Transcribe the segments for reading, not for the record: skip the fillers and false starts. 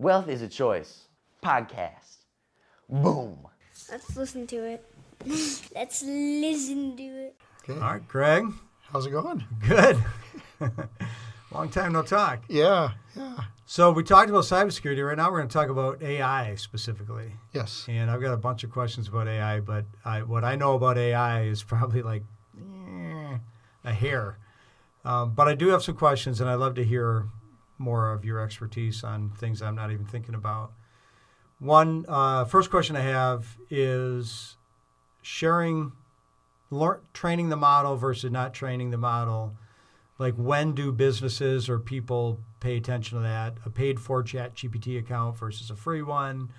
Wealth is a choice. Podcast. Boom. Let's listen to it. Let's listen to it. Okay. All right, Craig. How's it going? Good. Long time no talk. Yeah. So we talked about cybersecurity. Right now we're going to talk about AI specifically. Yes. And I've got a bunch of questions about AI, but what I know about AI is probably like a hair. But I do have some questions, and I'd love to hear more of your expertise on things I'm not even thinking about. One, first question I have is training the model versus not training the model. Like, when do businesses or people pay attention to that? A paid-for ChatGPT account versus a free one.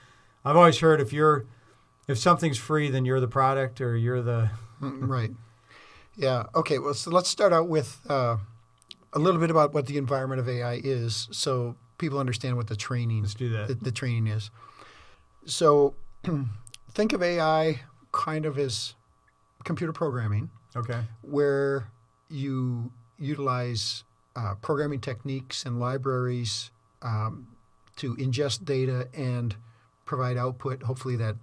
I've always heard if something's free, then you're the product or you're the... Right. Yeah. Okay. Well, so let's start out with a little bit about what the environment of AI is, so people understand what the training. Let's do that. The training is. So, think of AI kind of as computer programming, Okay. where you utilize programming techniques and libraries to ingest data and provide output. Hopefully, that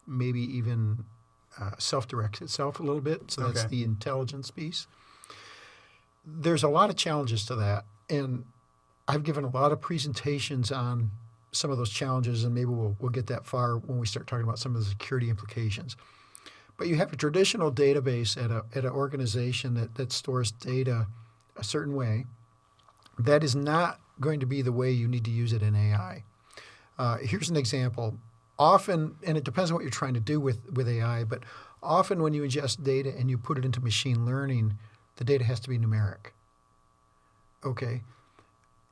maybe even self-directs itself a little bit. So that's the intelligence piece. There's a lot of challenges to that, and I've given a lot of presentations on some of those challenges, and maybe we'll get that far when we start talking about some of the security implications. But you have a traditional database at an organization that stores data a certain way. That is not going to be the way you need to use it in AI. Here's an example. Often, and it depends on what you're trying to do with AI, but often when you ingest data and you put it into machine learning, the data has to be numeric. Okay.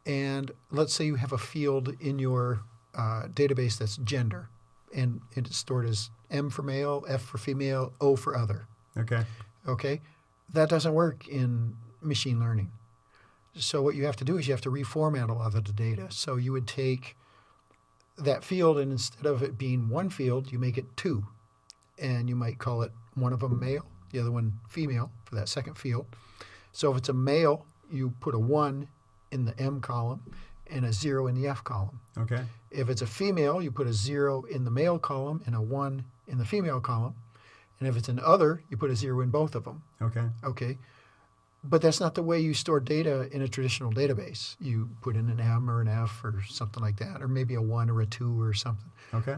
And let's say you have a field in your database that's gender, and it's stored as M for male, F for female, O for other. Okay. Okay. That doesn't work in machine learning. So what you have to do is you have to reformat a lot of the data. So you would take that field, and instead of it being one field, you make it two. And you might call it one of them male, the other one female for that second field. So if it's a male, you put a 1 in the M column and a 0 in the F column. Okay. If it's a female, you put a 0 in the male column and a 1 in the female column. And if it's an other, you put a 0 in both of them. Okay. Okay. But that's not the way you store data in a traditional database. You put in an M or an F or something like that, or maybe a 1 or a 2 or something. Okay.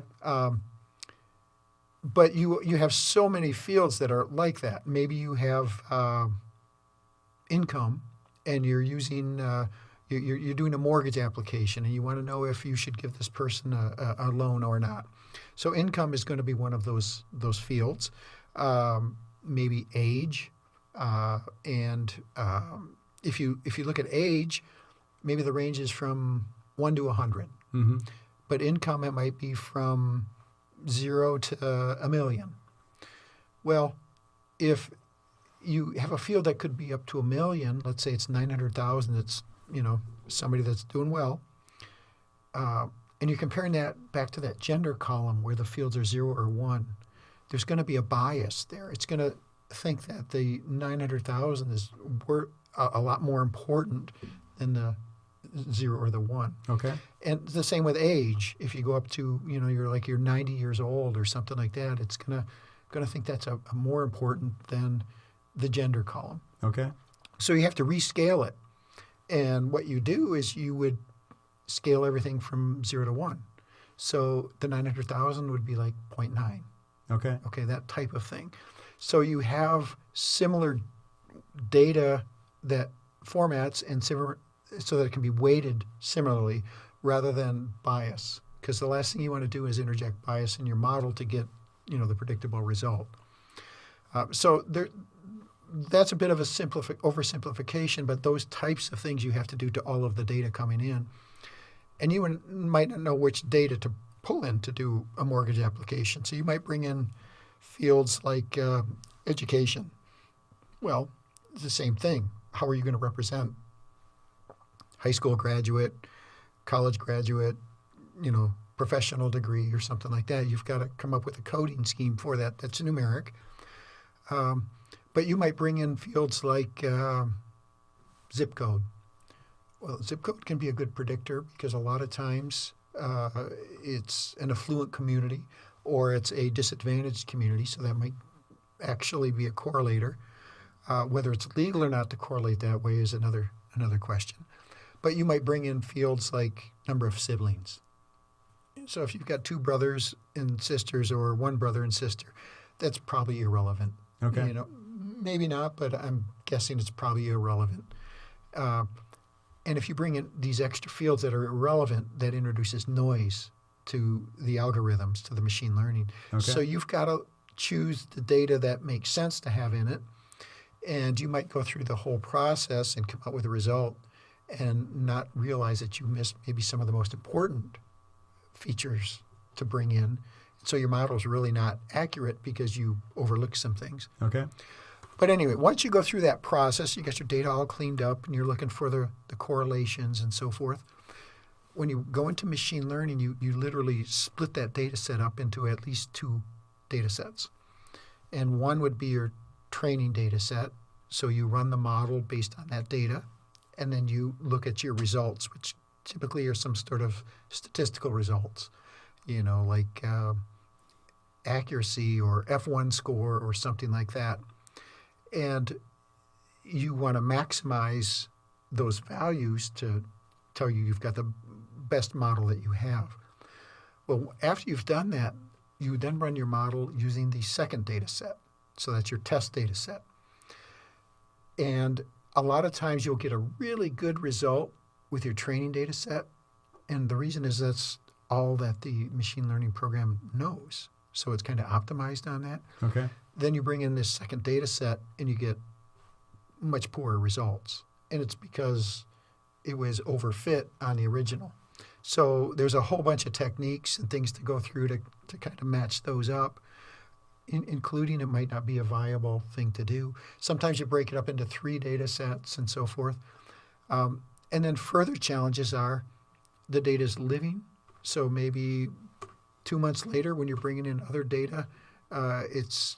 But you have so many fields that are like that. Maybe you have income, and you're using you're doing a mortgage application, and you want to know if you should give this person a loan or not. So income is going to be one of those fields. Maybe age. And if you look at age, maybe the range is from 1 to 100. Mm-hmm. But income, it might be from 0 to $1 million. Well, if you have a field that could be up to $1 million, let's say it's 900,000, it's somebody that's doing well, and you're comparing that back to that gender column where the fields are 0 or 1, there's going to be a bias there. It's going to think that the 900,000 is a lot more important than the 0 or the 1. Okay. And the same with age. If you go up to, you're 90 years old or something like that, it's gonna think that's a more important than the gender column. Okay. So you have to rescale it. And what you do is you would scale everything from 0 to 1. So the 900,000 would be like 0.9. Okay. Okay, that type of thing. So you have similar data that formats and similar, so that it can be weighted similarly rather than bias. Because the last thing you want to do is interject bias in your model to get, the predictable result. So that's a bit of a oversimplification, but those types of things you have to do to all of the data coming in. And you might not know which data to pull in to do a mortgage application. So you might bring in fields like education. Well, it's the same thing. How are you going to represent high school graduate, college graduate, professional degree or something like that? You've got to come up with a coding scheme for that that's numeric. But you might bring in fields like zip code Well, zip code can be a good predictor because a lot of times it's an affluent community or it's a disadvantaged community, so that might actually be a correlator. Whether it's legal or not to correlate that way is another question. But you might bring in fields like number of siblings. So if you've got two brothers and sisters or one brother and sister, that's probably irrelevant. Okay. You know, maybe not, but I'm guessing it's probably irrelevant. And if you bring in these extra fields that are irrelevant, that introduces noise to the algorithms, to the machine learning. Okay. So you've got to choose the data that makes sense to have in it. And you might go through the whole process and come up with a result and not realize that you missed maybe some of the most important features to bring in. So your model is really not accurate because you overlooked some things. Okay. But anyway, once you go through that process, you got your data all cleaned up and you're looking for the correlations and so forth. When you go into machine learning, you literally split that data set up into at least two data sets. And one would be your training data set. So you run the model based on that data, and then you look at your results, which typically are some sort of statistical results, like accuracy or F1 score or something like that. And you want to maximize those values to tell you you've got the best model that you have. Well, after you've done that, you then run your model using the second data set. So that's your test data set. And a lot of times you'll get a really good result with your training data set. And the reason is that's all that the machine learning program knows. So it's kind of optimized on that. Okay. Then you bring in this second data set and you get much poorer results. And it's because it was overfit on the original. So there's a whole bunch of techniques and things to go through to kind of match those up, including it might not be a viable thing to do. Sometimes you break it up into 3 data sets and so forth. And then further challenges are the data is living. So maybe 2 months later when you're bringing in other data, it's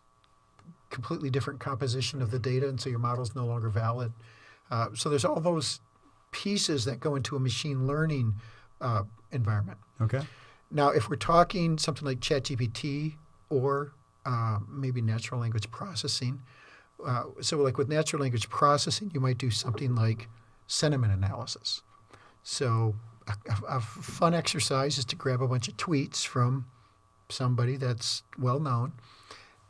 completely different composition of the data, and so your model is no longer valid. So there's all those pieces that go into a machine learning environment. Okay. Now, if we're talking something like ChatGPT or maybe natural language processing, so like with natural language processing, you might do something like sentiment analysis. So a fun exercise is to grab a bunch of tweets from somebody that's well known,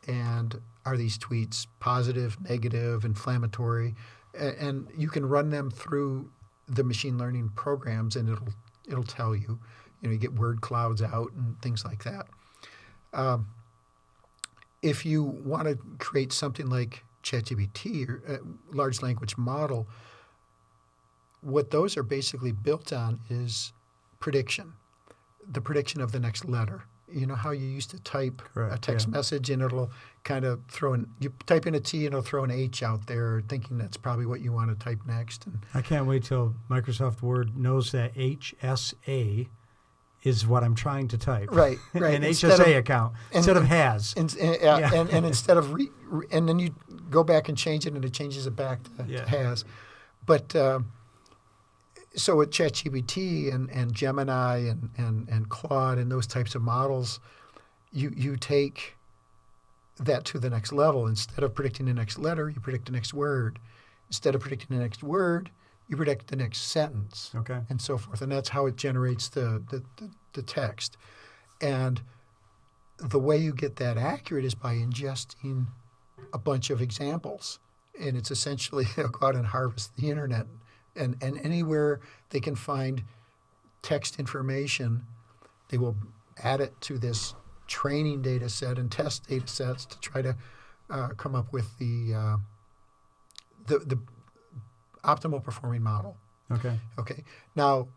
and are these tweets positive, negative, inflammatory, and you can run them through the machine learning programs, and it'll tell you. You get word clouds out and things like that. If you want to create something like ChatGPT or a large language model, what those are basically built on is prediction, the prediction of the next letter. You know how you used to type a text message and it'll kind of you type in a T and it'll throw an H out there thinking that's probably what you want to type next. And I can't wait till Microsoft Word knows that HSA is what I'm trying to type. Right. An HSA account instead of has. And instead of and then you go back and change it and it changes it back to has. But so with ChatGPT and Gemini and Claude and those types of models, you take that to the next level. Instead of predicting the next letter, you predict the next word. Instead of predicting the next word, you predict the next sentence, and so forth. And that's how it generates the text. And the way you get that accurate is by ingesting a bunch of examples. And it's essentially they'll go out and harvest the internet. And anywhere they can find text information, they will add it to this training data set and test data sets to try to come up with the optimal performing model. Okay. Now,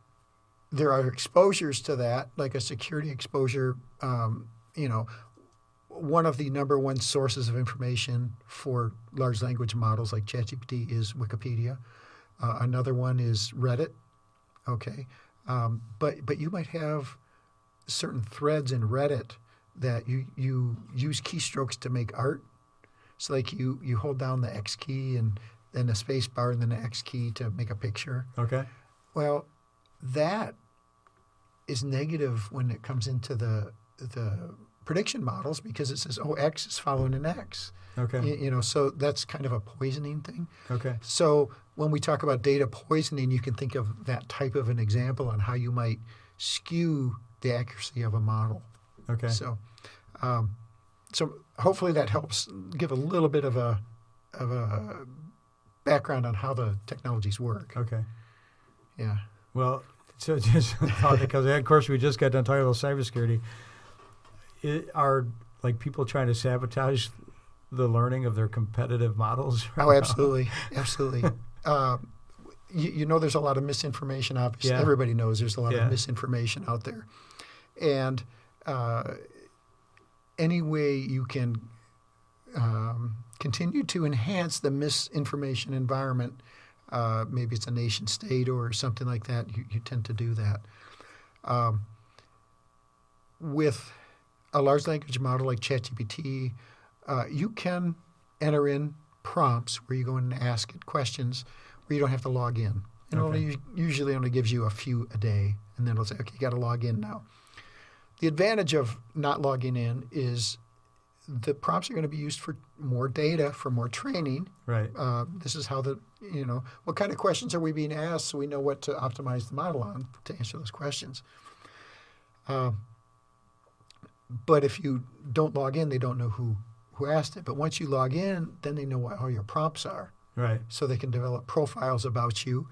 there are exposures to that, like a security exposure. One of the number one sources of information for large language models like ChatGPT is Wikipedia. Another one is Reddit. Okay. But you might have certain threads in Reddit that you use keystrokes to make art. So like you hold down the X key and then the space bar and then the X key to make a picture. Okay. Well, that is negative when it comes into the prediction models because it says, oh, X is following an X. Okay. So that's kind of a poisoning thing. Okay. So when we talk about data poisoning, you can think of that type of an example on how you might skew the accuracy of a model. Okay. So hopefully that helps give a little bit of a background on how the technologies work. Okay. Yeah. Well, so just thought because of course we just got done talking about cybersecurity. Are like people trying to sabotage the learning of their competitive models? Right Oh, absolutely, absolutely. There's a lot of misinformation. Obviously, Yeah. everybody knows there's a lot Yeah. of misinformation out there, and any way you can continue to enhance the misinformation environment, maybe it's a nation state or something like that, you tend to do that. With a large language model like ChatGPT, you can enter in prompts where you go in and ask it questions where you don't have to log in. It usually only gives you a few a day, and then it'll say, okay, you got to log in now. The advantage of not logging in is the prompts are going to be used for more data, for more training. Right. This is how what kind of questions are we being asked so we know what to optimize the model on to answer those questions. But if you don't log in, they don't know who asked it. But once you log in, then they know what all your prompts are. Right. So they can develop profiles about you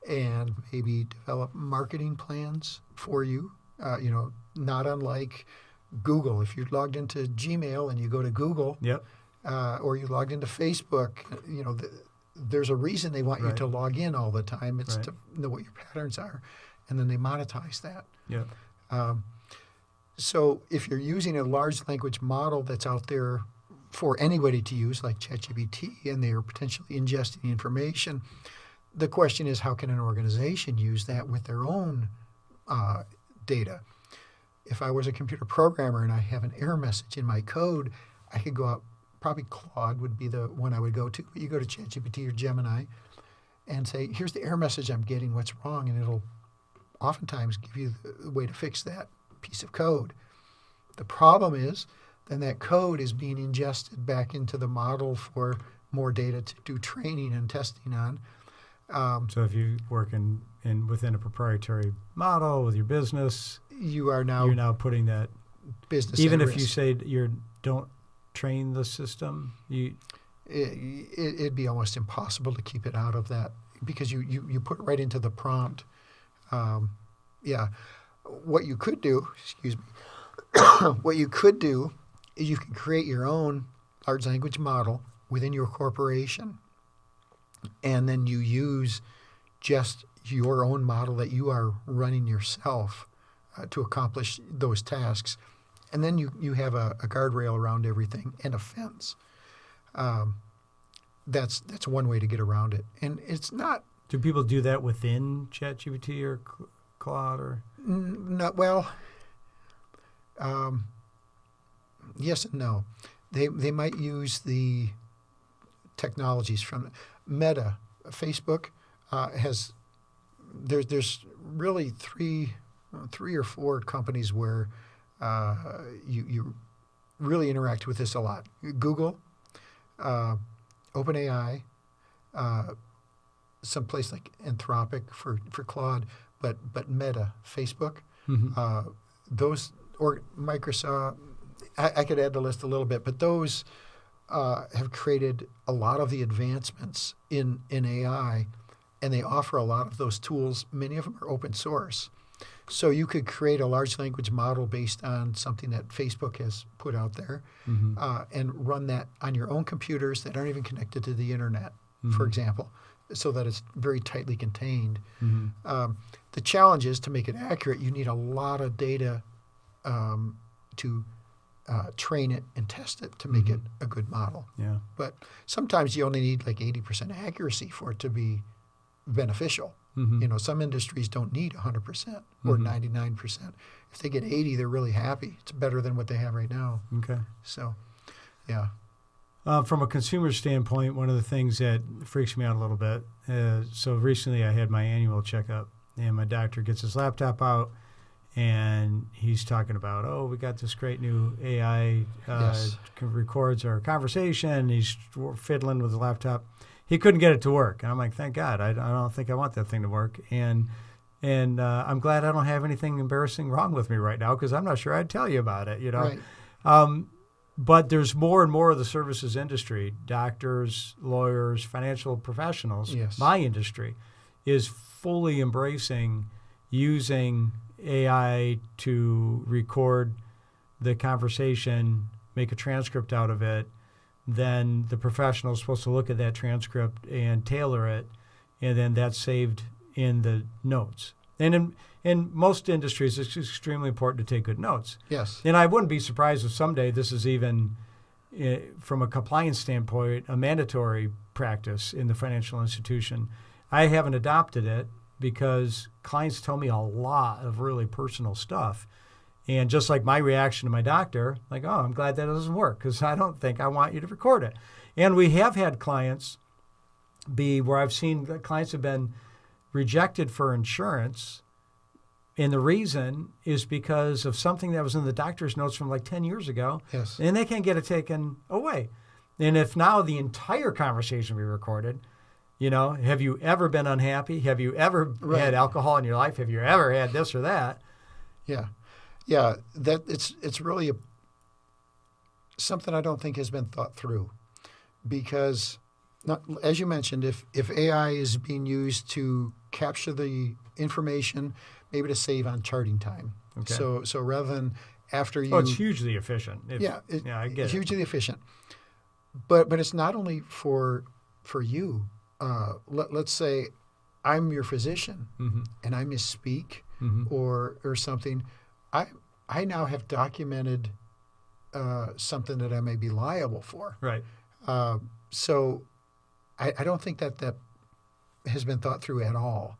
and maybe develop marketing plans for you. Not unlike Google. If you're logged into Gmail and you go to Google, Yep. or you logged into Facebook, there's a reason they want you Right. to log in all the time. It's Right. to know what your patterns are, and then they monetize that. Yep. So if you're using a large language model that's out there for anybody to use, like ChatGPT, and they are potentially ingesting information, the question is, how can an organization use that with their own data? If I was a computer programmer and I have an error message in my code, I could go out, probably Claude would be the one I would go to. You go to ChatGPT or Gemini and say, here's the error message I'm getting, what's wrong? And it'll oftentimes give you the way to fix that piece of code. The problem is then that code is being ingested back into the model for more data to do training and testing on. So if you work within a proprietary model with your business, You're you're now putting that business even at if you risk. say you don't train the system, It'd be almost impossible to keep it out of that because you put it right into the prompt. What you could do, what you could do is you can create your own large language model within your corporation, and then you use just your own model that you are running yourself to accomplish those tasks. And then you have a guardrail around everything and a fence. That's one way to get around it. And it's not... Do people do that within ChatGPT or Claude or? Not well. Yes and no. They might use the technologies from Meta. Facebook has there's really three or four companies where you really interact with this a lot. Google, OpenAI, someplace like Anthropic for Claude, but Meta, Facebook, those, or Microsoft. I could add the list a little bit, but those have created a lot of the advancements in AI, and they offer a lot of those tools. Many of them are open source. So you could create a large language model based on something that Facebook has put out there and run that on your own computers that aren't even connected to the internet, for example, so that it's very tightly contained. The challenge is to make it accurate, you need a lot of data to train it and test it to make it a good model. Yeah. But sometimes you only need like 80% accuracy for it to be beneficial. Some industries don't need 100% or 99%. If they get 80, they're really happy. It's better than what they have right now. Okay. So, yeah. From a consumer standpoint, one of the things that freaks me out a little bit, so recently I had my annual checkup, And my doctor gets his laptop out, and he's talking about, oh, we got this great new AI Yes. records our conversation. He's fiddling with the laptop. He couldn't get it to work. And I'm like, thank God. I don't think I want that thing to work. And I'm glad I don't have anything embarrassing wrong with me right now, because I'm not sure I'd tell you about it, you know. Right. But there's more and more of the services industry, doctors, lawyers, financial professionals, Yes. my industry, is fully embracing using AI to record the conversation, make a transcript out of it. Then the professional is supposed to look at that transcript and tailor it, and then that's saved in the notes. And in most industries, it's extremely important to take good notes. Yes. And I wouldn't be surprised if someday this is even, from a compliance standpoint, a mandatory practice in the financial institution. I haven't adopted it because clients tell me a lot of really personal stuff. And just like my reaction to my doctor, like, oh, I'm glad that doesn't work, because I don't think I want you to record it. And we have had clients where I've seen that clients have been rejected for insurance, and the reason is because of something that was in the doctor's notes from like 10 years ago, Yes. and they can't get it taken away. And if now the entire conversation we recorded, you know, have you ever been unhappy? Have you ever Right. had alcohol in your life? Have you ever had this or that? Yeah. Yeah. That it's really something I don't think has been thought through, because as you mentioned, if AI is being used to capture the information, maybe to save on charting time. Okay. So rather than after you, Oh, it's hugely efficient. I get it's it. hugely efficient. But it's not only for you. Let's say I'm your physician, Mm-hmm. and I misspeak Mm-hmm. or something. I now have documented something that I may be liable for. Right. So I don't think that has been thought through at all.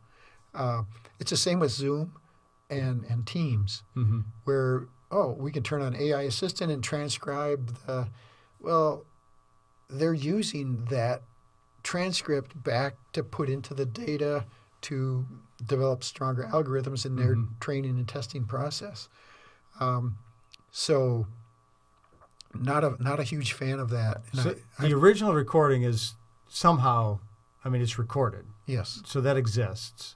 It's the same with Zoom and Teams, Mm-hmm. where, we can turn on AI Assistant and transcribe they're using that transcript back to put into the data to develop stronger algorithms in their Mm-hmm. training and testing process. So not a huge fan of that. And So the original recording is somehow, it's recorded. yes. So that exists.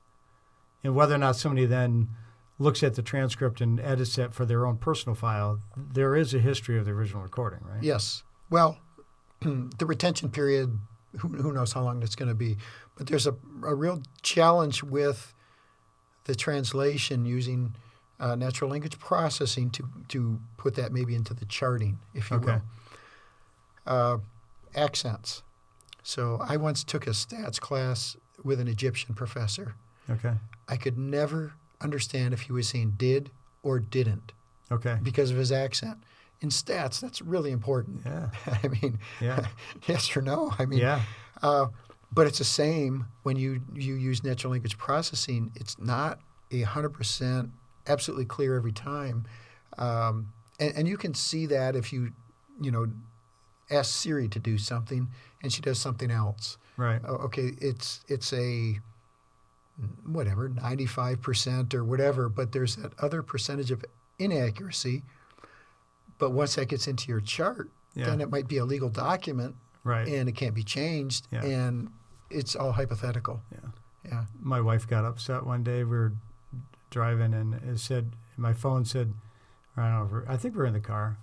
And whether or not somebody then looks at the transcript and edits it for their own personal file, there is a history of the original recording, right? Yes. Well, the retention period, who knows how long that's going to be. But there's a real challenge with the translation using natural language processing to put that maybe into the charting, if you Okay. will. Accents. So I once took a stats class with an Egyptian professor. Okay. I could never understand if he was saying did or didn't Okay. because of his accent. In stats, that's really important. Yeah. Yeah. Yes or no? Yeah. But it's the same when you use natural language processing. It's not 100% absolutely clear every time. And you can see that if you ask Siri to do something and she does something else. Right. Okay, it's a 95% or whatever, but there's that other percentage of inaccuracy. But once that gets into your chart, Yeah. then it might be a legal document, Right. and it can't be changed, Yeah. and it's all hypothetical. Yeah. Yeah. My wife got upset one day. We were driving, and it said, my phone said, I don't know, I think we were in the car.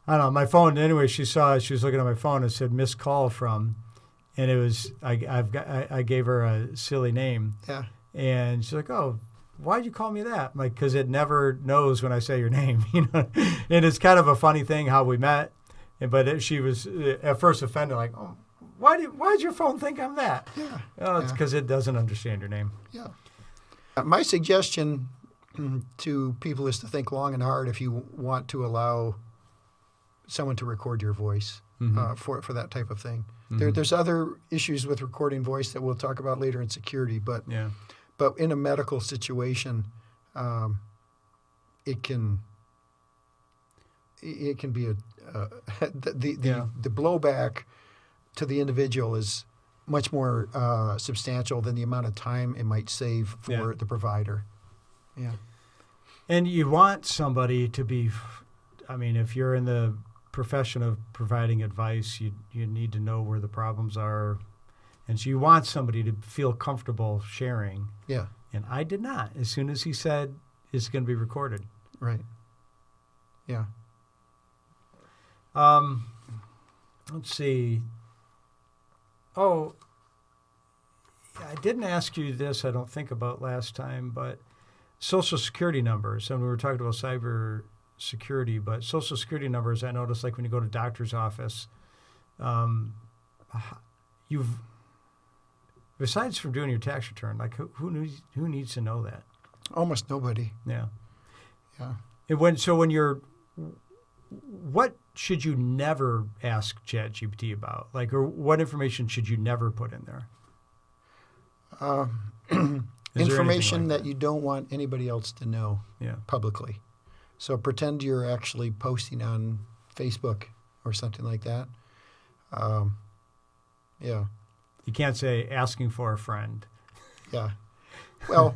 I don't know, my phone, anyway, she was looking at my phone, and it said missed call from, and it was, I gave her a silly name, Yeah. and she's like, oh, why'd you call me that? I'm like, because it never knows when I say your name, And it's kind of a funny thing how we met, but she was at first offended, like, oh, why'd your phone think I'm that? Yeah. Oh, it's Yeah. because it doesn't understand your name. Yeah. My suggestion to people is to think long and hard if you want to allow someone to record your voice for that type of thing. There's other issues with recording voice that we'll talk about later in security, but Yeah. in a medical situation, it can be the blowback to the individual is much more substantial than the amount of time it might save for the provider. Yeah. And you want somebody to be, I mean, if you're in the profession of providing advice, you need to know where the problems are. And so you want somebody to feel comfortable sharing. Yeah. And I did not. As soon as he said it's going to be recorded. Right. Yeah. Let's see. Oh, I didn't ask you this, I don't think, about last time, but Social Security numbers. And we were talking about cyber security, but Social Security numbers, I noticed, like when you go to a doctor's office, besides from doing your tax return, like who needs to know that? Almost nobody. Yeah. Yeah. What should you never ask ChatGPT about? Like, or what information should you never put in there? Information that you don't want anybody else to know publicly. So pretend you're actually posting on Facebook or something like that. Yeah. You can't say asking for a friend. Yeah. Well,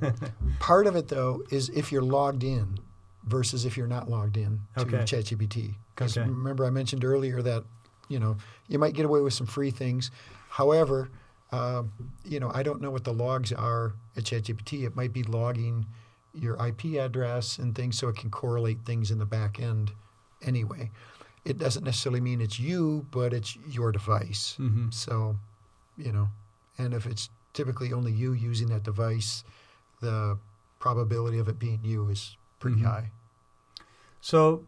part of it, though, is if you're logged in versus if you're not logged in to ChatGPT. Because remember I mentioned earlier that, you might get away with some free things. However, I don't know what the logs are at ChatGPT. It might be logging your IP address and things so it can correlate things in the back end anyway. It doesn't necessarily mean it's you, but it's your device. Mm-hmm. So, and if it's typically only you using that device, the probability of it being you is pretty high. So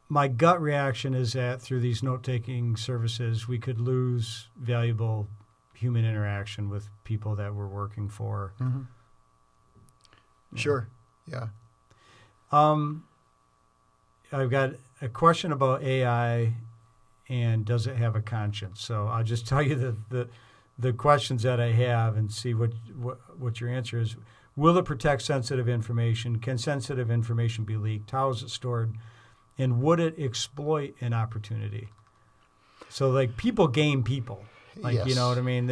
my gut reaction is that through these note-taking services, we could lose valuable human interaction with people that we're working for. Mm-hmm. Sure. Yeah. I've got a question about AI and does it have a conscience? So I'll just tell you the questions that I have and see what your answer is. Will it protect sensitive information? Can sensitive information be leaked? How is it stored? And would it exploit an opportunity? So like people game people. Like, yes. You know what I mean?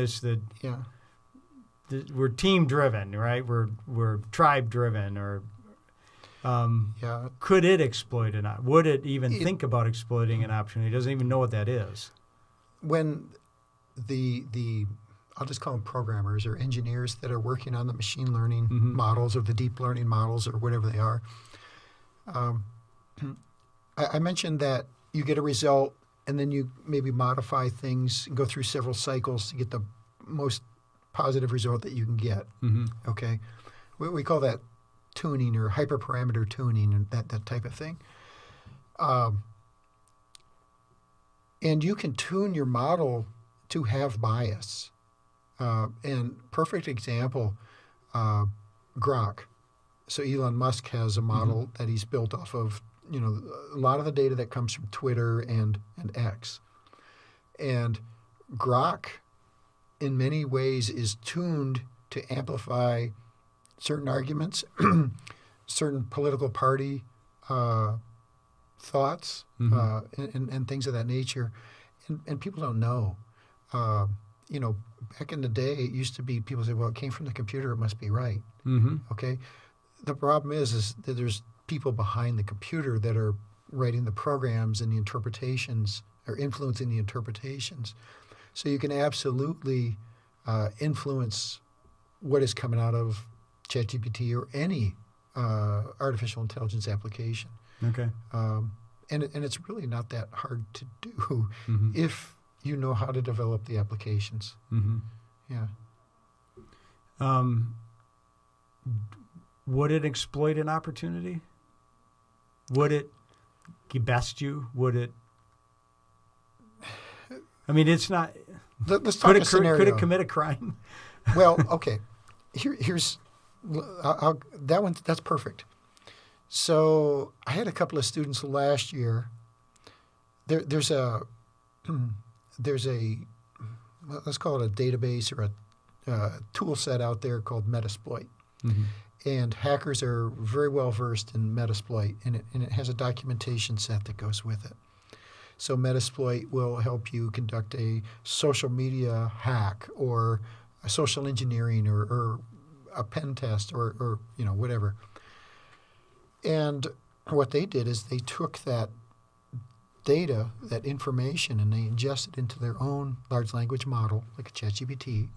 We're team driven, right? We're tribe driven, or could it exploit would it even think about exploiting an opportunity? It doesn't even know what that is. When the I'll just call them programmers or engineers that are working on the machine learning models or the deep learning models or whatever they are, I mentioned that you get a result and then you maybe modify things and go through several cycles to get the most positive result that you can get. Mm-hmm. Okay, we call that tuning or hyperparameter tuning and that type of thing. And you can tune your model to have bias. And perfect example, Grok. So Elon Musk has a model that he's built off of, a lot of the data that comes from Twitter and X. And Grok, in many ways, is tuned to amplify certain arguments, certain political party thoughts, and things of that nature. And people don't know. Back in the day, it used to be people say, well, it came from the computer, it must be right. Mm-hmm. Okay? The problem is that there's people behind the computer that are writing the programs and the interpretations or influencing the interpretations. So you can absolutely influence what is coming out of ChatGPT or any artificial intelligence application. Okay. And it's really not that hard to do if you know how to develop the applications. Mm-hmm. Yeah. Would it exploit an opportunity? Would it best you? Would it? I mean, it's not. Let's talk a scenario. Could it commit a crime? Well, okay. Here's that one. That's perfect. So I had a couple of students last year. There's a let's call it a database or a tool set out there called Metasploit. Mm-hmm. And hackers are very well versed in Metasploit, and it has a documentation set that goes with it. So Metasploit will help you conduct a social media hack or a social engineering or a pen test or whatever. And what they did is they took that data, that information, and they ingest it into their own large language model, like a ChatGPT,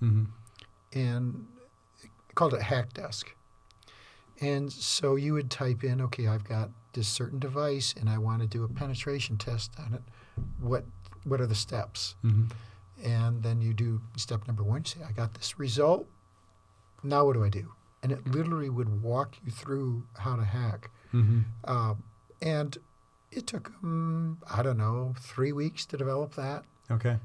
and called it Hack Desk. And so you would type in, okay, I've got this certain device, and I want to do a penetration test on it. What are the steps? And then you do step number 1. You say, I got this result. Now what do I do? And it literally would walk you through how to hack. And it took, 3 weeks to develop that. Okay.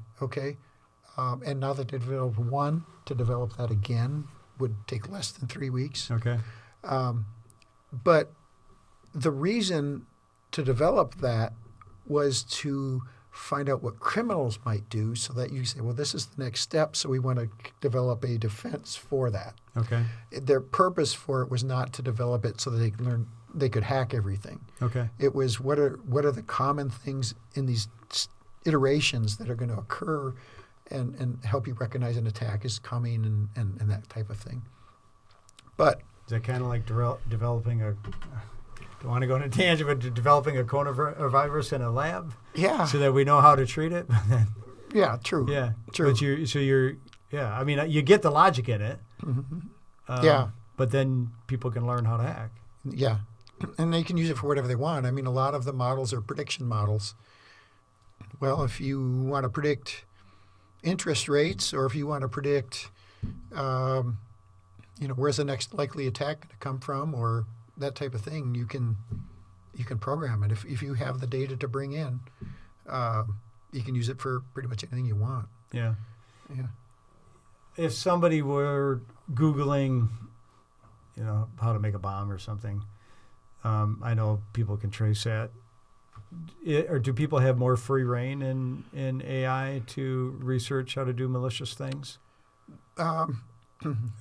And now that they developed one, to develop that again would take less than 3 weeks. Okay. But the reason to develop that was to find out what criminals might do so that you say, well, this is the next step, so we want to develop a defense for that. Okay. Their purpose for it was not to develop it so that they could hack everything. Okay. It was what are the common things in these iterations that are going to occur and help you recognize an attack is coming and that type of thing. But is that kind of like developing a, don't want to go on a tangent, but developing a coronavirus in a lab? Yeah. So that we know how to treat it? Yeah, true. Yeah. True. But I mean, you get the logic in it. Yeah. But then people can learn how to hack. Yeah. And they can use it for whatever they want. I mean, a lot of the models are prediction models. Well, if you want to predict interest rates, or if you want to predict, where's the next likely attack going to come from, or that type of thing, you can program it. If you have the data to bring in, you can use it for pretty much anything you want. Yeah. Yeah. If somebody were Googling, how to make a bomb or something, I know people can trace that. Or do people have more free reign in AI to research how to do malicious things?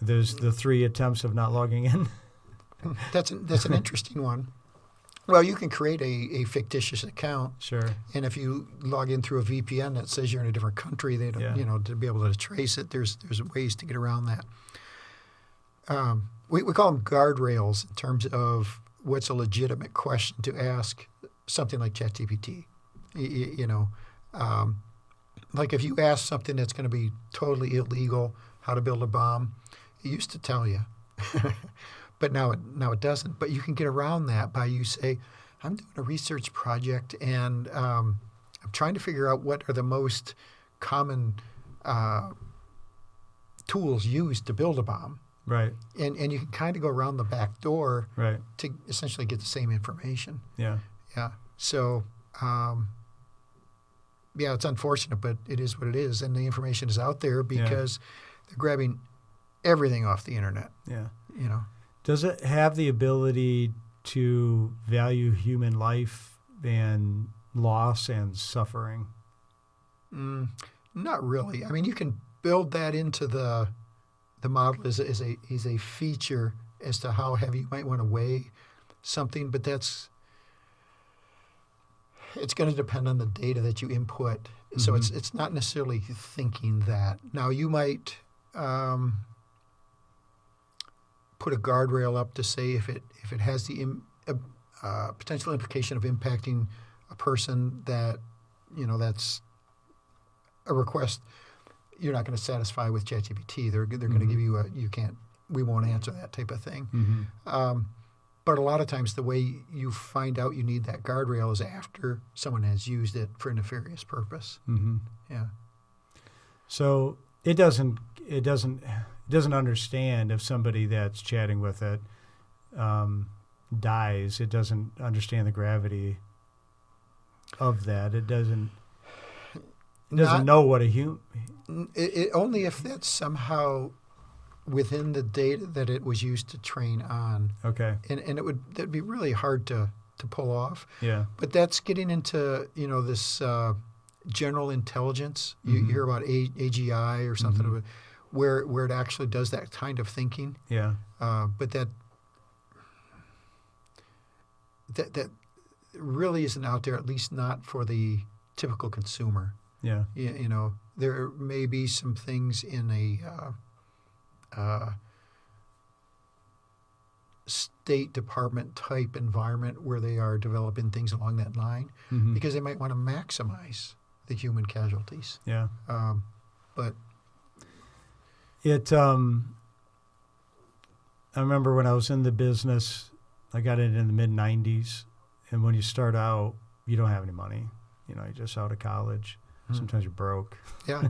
There's the 3 attempts of not logging in. That's an interesting one. Well, you can create a fictitious account. Sure. And if you log in through a VPN that says you're in a different country, they don't, to be able to trace it, there's ways to get around that. We call them guardrails in terms of what's a legitimate question to ask something like ChatGPT. Like if you ask something that's going to be totally illegal, how to build a bomb, it used to tell you. But now it doesn't. But you can get around that by you say, I'm doing a research project and I'm trying to figure out what are the most common tools used to build a bomb. Right. And you can kind of go around the back door to essentially get the same information. Yeah. Yeah. So, it's unfortunate, but it is what it is. And the information is out there because they're grabbing everything off the internet. Yeah. Does it have the ability to value human life and loss and suffering? Not really. I mean, you can build that into the model as a feature as to how heavy you might want to weigh something, but it's going to depend on the data that you input. So it's not necessarily thinking that. Now, you might put a guardrail up to say if it has the potential implication of impacting a person that, that's a request you're not going to satisfy with ChatGPT. They're going to give you we won't answer that type of thing. But a lot of times the way you find out you need that guardrail is after someone has used it for a nefarious purpose. Yeah. So it doesn't understand if somebody that's chatting with it dies. It doesn't understand the gravity of that. It doesn't know what a human. Only if that's somehow within the data that it was used to train on. Okay. And that'd be really hard to pull off. Yeah. But that's getting into this general intelligence. You hear about AGI or something where it actually does that kind of thinking. Yeah. But that really isn't out there, at least not for the typical consumer. Yeah. You know, there may be some things in a State Department type environment where they are developing things along that line Mm-hmm. because they might want to maximize the human casualties. Yeah. But It. I remember when I was in the business, I got in the mid '90s, and when you start out, you don't have any money. You know, you're just out of college. Sometimes you're broke, yeah,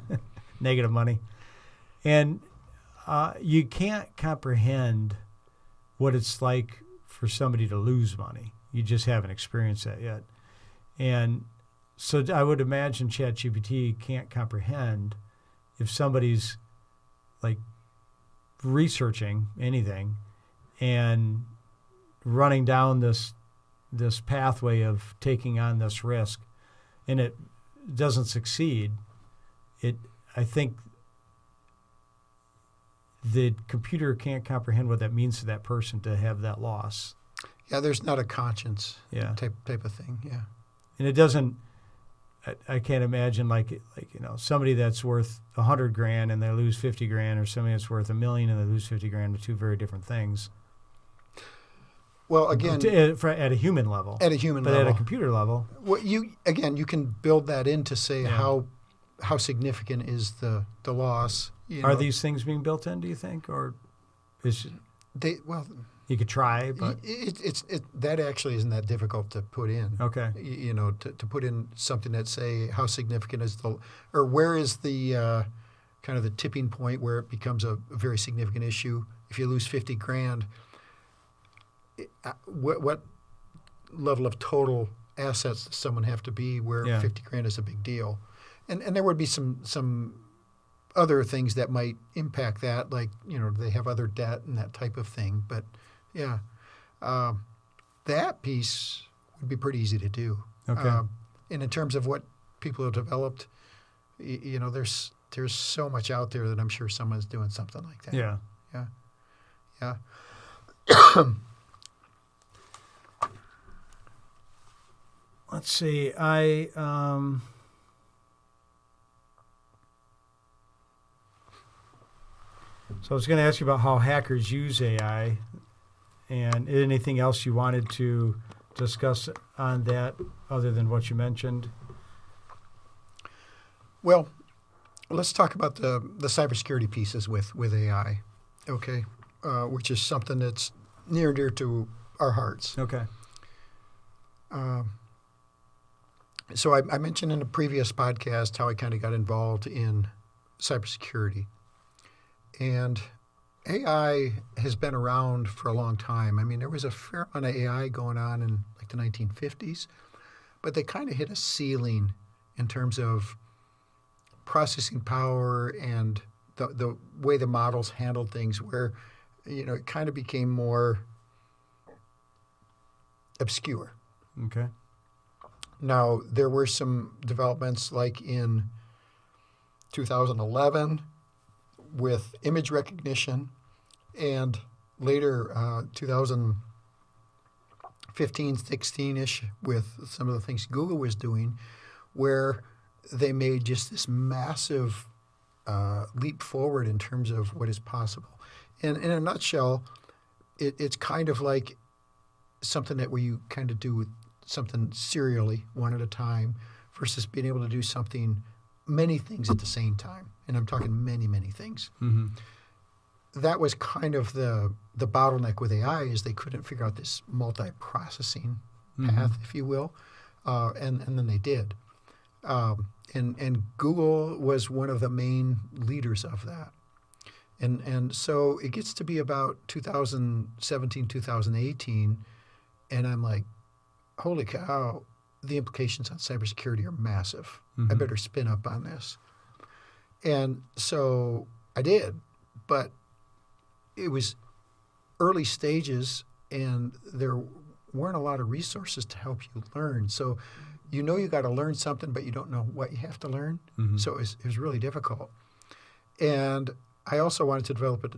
negative money, and you can't comprehend what it's like for somebody to lose money. You just haven't experienced that yet, and so I would imagine ChatGPT can't comprehend if somebody's like researching anything and running down this pathway of taking on this risk, and it doesn't succeed. I think the computer can't comprehend what that means to that person to have that loss. yeah. There's not a conscience Yeah. type of thing. Yeah, And it doesn't. I can't imagine like you know, somebody that's worth $100,000 and they lose $50,000, or somebody that's worth $1 million and they lose $50,000, are two very different things. well, again, At a human level, at a human but level, at a computer level, what you can build that in to say Yeah. how significant is the loss. You are know, these things being built in? Do you think, or is well, you could try, but it's that actually isn't that difficult to put in. okay, You know, to put in something that say how significant is or where is the kind of the tipping point where it becomes a very significant issue. If you lose $50,000, what level of total assets does someone have to be where Yeah. $50,000 is a big deal? And there would be some other things that might impact that, like, you know, they have other debt and that type of thing. But yeah, that piece would be pretty easy to do. Okay. And in terms of what people have developed, you know, there's so much out there that I'm sure someone's doing something like that. yeah. Yeah. Let's see. So I was going to ask you about how hackers use AI, and anything else you wanted to discuss on that other than what you mentioned. Well, let's talk about the cybersecurity pieces with AI, okay, which is something that's near and dear to our hearts. Okay. So I mentioned in a previous podcast how I kind of got involved in cybersecurity. And AI has been around for a long time. I mean, there was a fair amount of AI going on in like the 1950s, but they kind of hit a ceiling in terms of processing power and the way the models handled things, where, you know, it kind of became more obscure. Okay. Now, there were some developments like in 2011 with image recognition, and later 2015, 16-ish with some of the things Google was doing, where they made just this massive leap forward in terms of what is possible. And in a nutshell, it's kind of like something that where you kind of do something serially, one at a time, versus being able to do many things at the same time. And I'm talking many, many things. Mm-hmm. That was kind of the bottleneck with AI, is they couldn't figure out this multi-processing path, if you will, and then they did. And Google was one of the main leaders of that. And so it gets to be about 2017, 2018, and I'm like, holy cow, the implications on cybersecurity are massive. I better spin up on this. And so I did, but it was early stages and there weren't a lot of resources to help you learn. So you know you got to learn something, but you don't know what you have to learn. So it was really difficult. And I also wanted to develop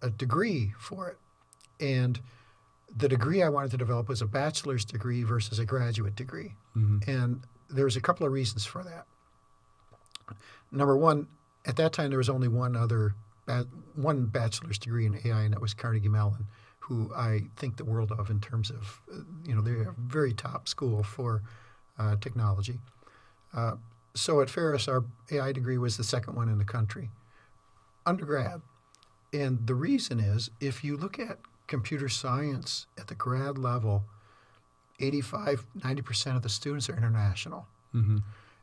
a degree for it. And the degree I wanted to develop was a bachelor's degree versus a graduate degree. And there's a couple of reasons for that. Number one, at that time there was only one bachelor's degree in AI, and that was Carnegie Mellon, who I think the world of in terms of, they're a very top school for technology. So at Ferris, our AI degree was the second one in the country, undergrad. And the reason is, if you look at computer science at the grad level, 90% of the students are international. Mm-hmm.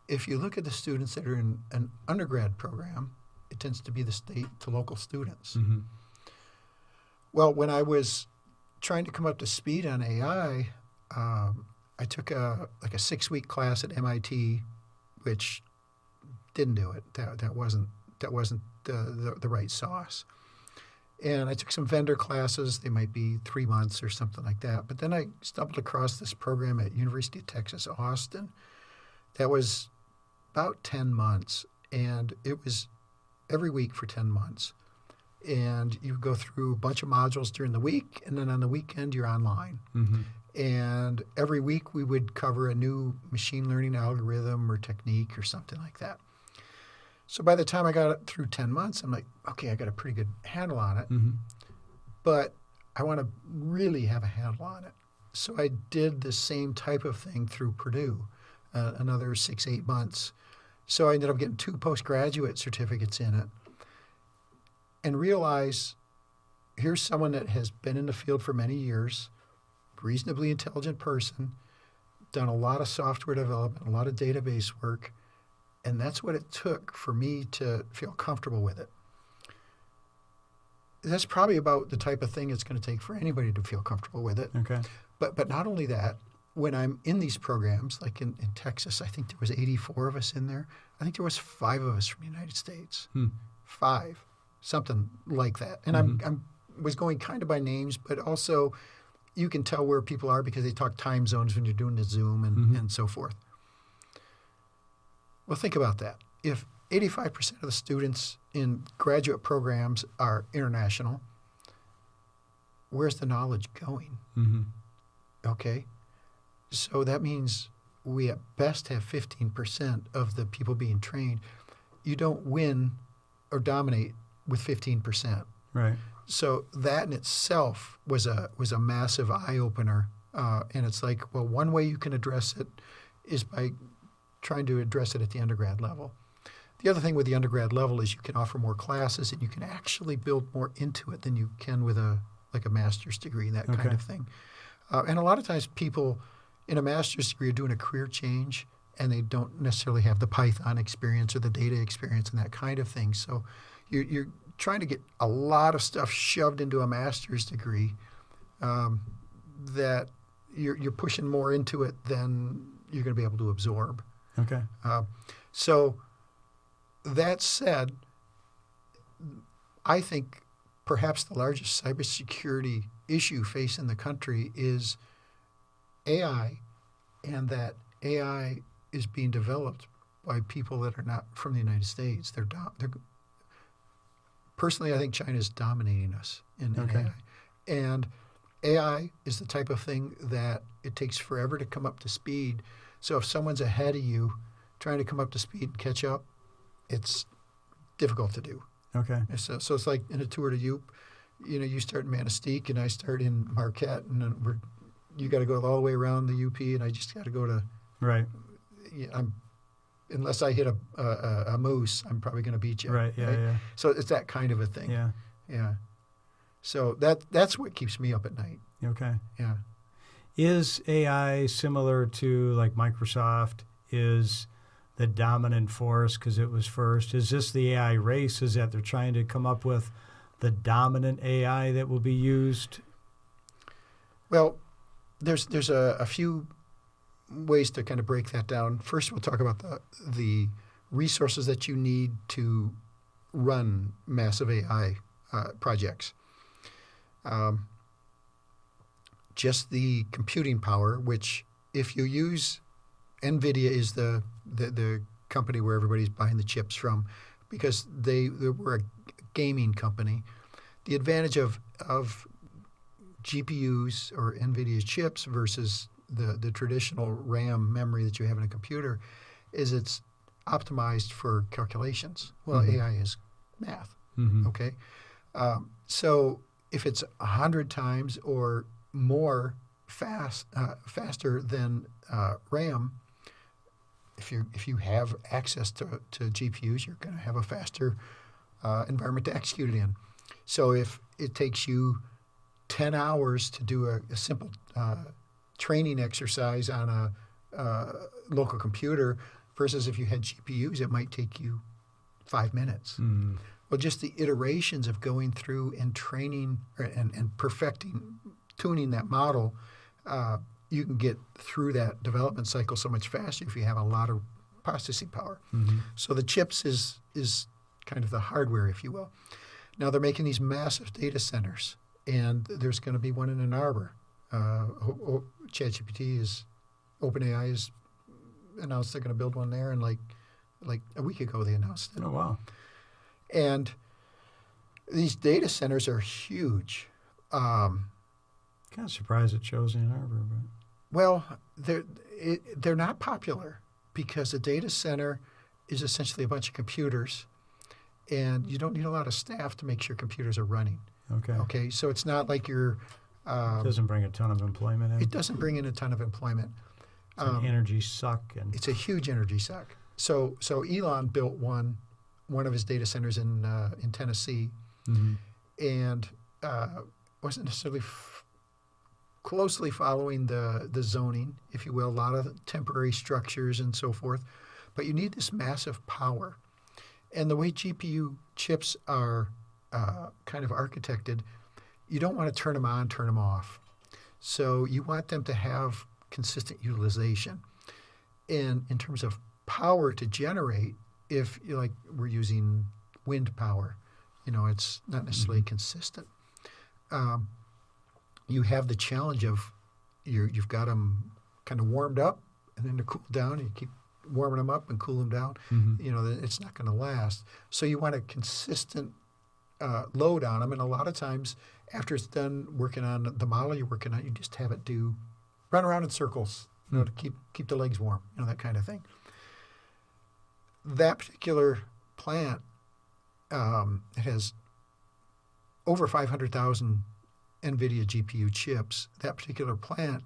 If you look at the students that are in an undergrad program, it tends to be the state to local students. Mm-hmm. Well, when I was trying to come up to speed on AI, I took a 6-week class at MIT, which didn't do it. That wasn't the right sauce. And I took some vendor classes. They might be 3 months or something like that. But then I stumbled across this program at University of Texas, Austin. That was about 10 months, and it was every week for 10 months. And you go through a bunch of modules during the week, and then on the weekend you're online. Mm-hmm. And every week we would cover a new machine learning algorithm or technique or something like that. So by the time I got through 10 months, I'm like, okay, I got a pretty good handle on it, Mm-hmm. but I want to really have a handle on it. So I did the same type of thing through Purdue, another 6-8 months. So I ended up getting 2 postgraduate certificates in it, and realize here's someone that has been in the field for many years, reasonably intelligent person, done a lot of software development, a lot of database work, and that's what it took for me to feel comfortable with it. That's probably about the type of thing it's going to take for anybody to feel comfortable with it. Okay. But not only that, when I'm in these programs, like in Texas, I think there was 84 of us in there. I think there was 5 of us from the United States. 5, something like that. And I'm was going kind of by names, but also you can tell where people are because they talk time zones when you're doing the Zoom and so forth. Well, think about that. If 85% of the students in graduate programs are international, where's the knowledge going? Mm-hmm. Okay? So that means we at best have 15% of the people being trained. You don't win or dominate with 15%. Right. So that in itself was a massive eye-opener. And it's like, well, one way you can address it is by trying to address it at the undergrad level. The other thing with the undergrad level is you can offer more classes and you can actually build more into it than you can with a master's degree, that kind of thing. And a lot of times people in a master's degree are doing a career change and they don't necessarily have the Python experience or the data experience and that kind of thing. So you're trying to get a lot of stuff shoved into a master's degree that you're pushing more into it than you're going to be able to absorb. Okay. So that said, I think perhaps the largest cybersecurity issue facing the country is AI, and that AI is being developed by people that are not from the United States. Personally, I think China is dominating us in AI. And AI is the type of thing that it takes forever to come up to speed. So if someone's ahead of you trying to come up to speed and catch up, it's difficult to do. Okay. So it's like in a tour to Youp, you start in Manistee and I start in Marquette, and then you got to go all the way around the UP, and I just got to go to. Right. Unless I hit a moose, I'm probably going to beat you. Right. Yeah. Yeah. So it's that kind of a thing. Yeah. Yeah. So that's what keeps me up at night. Okay. Yeah. Is AI similar to like Microsoft is the dominant force because it was first? Is this the AI race? Is that they're trying to come up with the dominant AI that will be used? Well, there's a few ways to kind of break that down. First, we'll talk about the resources that you need to run massive AI projects. Just the computing power, which if you use NVIDIA is the company where everybody's buying the chips from, because they were a gaming company. The advantage of GPUs or NVIDIA chips versus the traditional RAM memory that you have in a computer is it's optimized for calculations. Well, AI is math, okay? So if it's 100 times or more faster than RAM, if you have access to GPUs, you're going to have a faster environment to execute it in. So if it takes you 10 hours to do a simple training exercise on a local computer versus if you had GPUs, it might take you 5 minutes. Well, just the iterations of going through and training and perfecting, tuning that model, you can get through that development cycle so much faster if you have a lot of processing power. So the chips is kind of the hardware, if you will. Now they're making these massive data centers, and there's going to be one in Ann Arbor. ChatGPT OpenAI has announced they're going to build one there, and like a week ago they announced it. Oh, wow. And these data centers are huge. Kind of surprised it chose Ann Arbor, but Well, they're not popular because a data center is essentially a bunch of computers, and you don't need a lot of staff to make sure computers are running. okay. Okay, so it's not like you're. It doesn't bring a ton of employment in. It doesn't bring in a ton of employment. It's an energy suck, and It's a huge energy suck. So Elon built one of his data centers in Tennessee, and wasn't necessarily closely following the zoning, if you will, a lot of temporary structures and so forth. But you need this massive power. And the way GPU chips are kind of architected, you don't want to turn them on, turn them off. So you want them to have consistent utilization. And in terms of power to generate, if like we're using wind power, it's not necessarily consistent. You have the challenge of you've got them kind of warmed up and then to cool down. You keep warming them up and cool them down. It's not going to last. So you want a consistent load on them. And a lot of times after it's done working on the model you're working on, you just have it run around in circles, to keep the legs warm, that kind of thing. That particular plant, it has over 500,000 NVIDIA GPU chips. That particular plant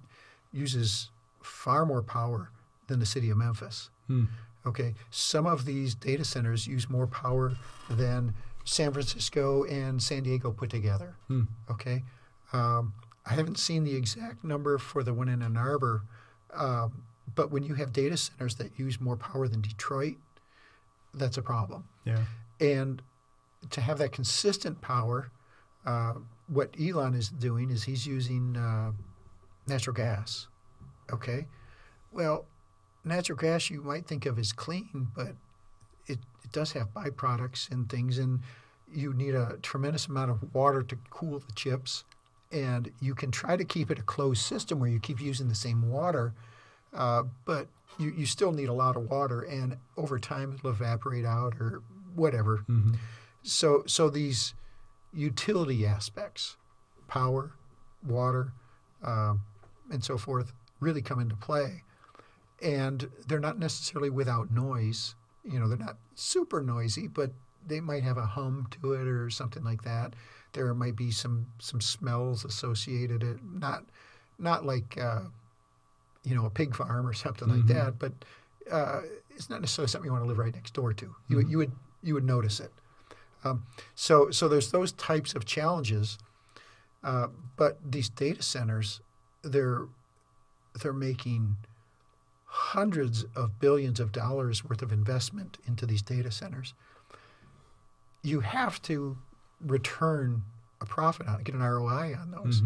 uses far more power than the city of Memphis. Okay, some of these data centers use more power than San Francisco and San Diego put together. Okay, I haven't seen the exact number for the one in Ann Arbor, but when you have data centers that use more power than Detroit, that's a problem. yeah. And to have that consistent power, what Elon is doing is he's using natural gas. Okay, well, natural gas you might think of as clean, but it does have byproducts and things, and you need a tremendous amount of water to cool the chips. And you can try to keep it a closed system where you keep using the same water, but you still need a lot of water, and over time it'll evaporate out or whatever. So these utility aspects, power, water, and so forth, really come into play. And they're not necessarily without noise. They're not super noisy, but they might have a hum to it or something like that. There might be some smells associated. Not like a pig farm or something like that, but it's not necessarily something you want to live right next door to. You would notice it. So there's those types of challenges, but these data centers, they're making hundreds of billions of dollars worth of investment into these data centers. You have to return a profit on it, get an ROI on those.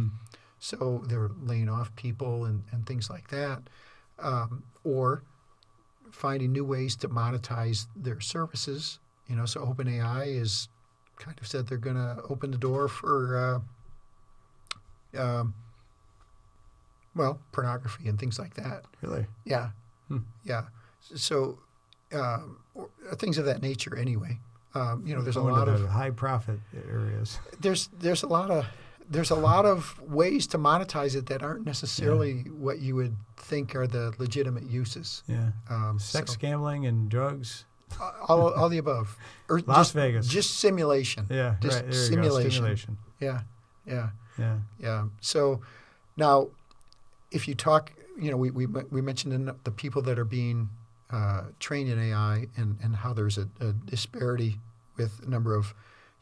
So they're laying off people and things like that, or finding new ways to monetize their services. So OpenAI is kind of said they're going to open the door for, pornography and things like that. Really? Yeah, yeah. So things of that nature. Anyway, there's a lot of high profit areas. There's a lot of there's a lot of ways to monetize it that aren't necessarily what you would think are the legitimate uses. Yeah. Sex, gambling, and drugs. All the above. Or Las Vegas. Just simulation. Yeah, Just right. There you simulation. go. Stimulation. Yeah. So now, if you talk, we mentioned the people that are being trained in AI and how there's a disparity with a number of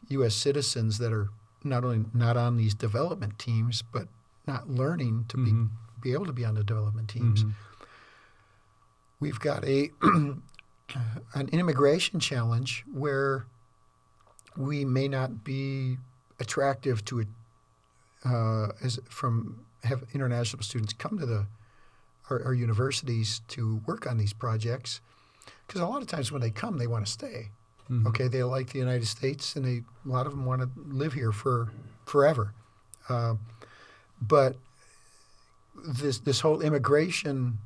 U.S. citizens that are not only not on these development teams, but not learning to be able to be on the development teams. We've got an immigration challenge where we may not be attractive to have international students come to our universities to work on these projects, because a lot of times when they come, they want to stay. Okay, they like the United States, and a lot of them want to live here for forever. But this whole immigration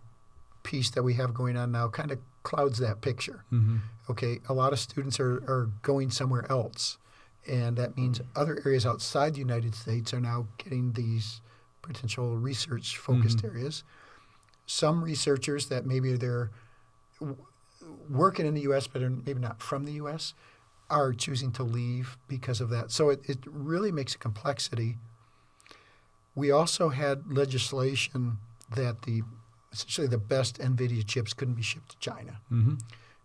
piece that we have going on now kind of clouds that picture. Okay, a lot of students are going somewhere else, and that means other areas outside the United States are now getting these potential research-focused areas. Some researchers that maybe they're working in the U.S. but are maybe not from the U.S. are choosing to leave because of that. So it really makes a complexity. We also had legislation that essentially the best NVIDIA chips couldn't be shipped to China.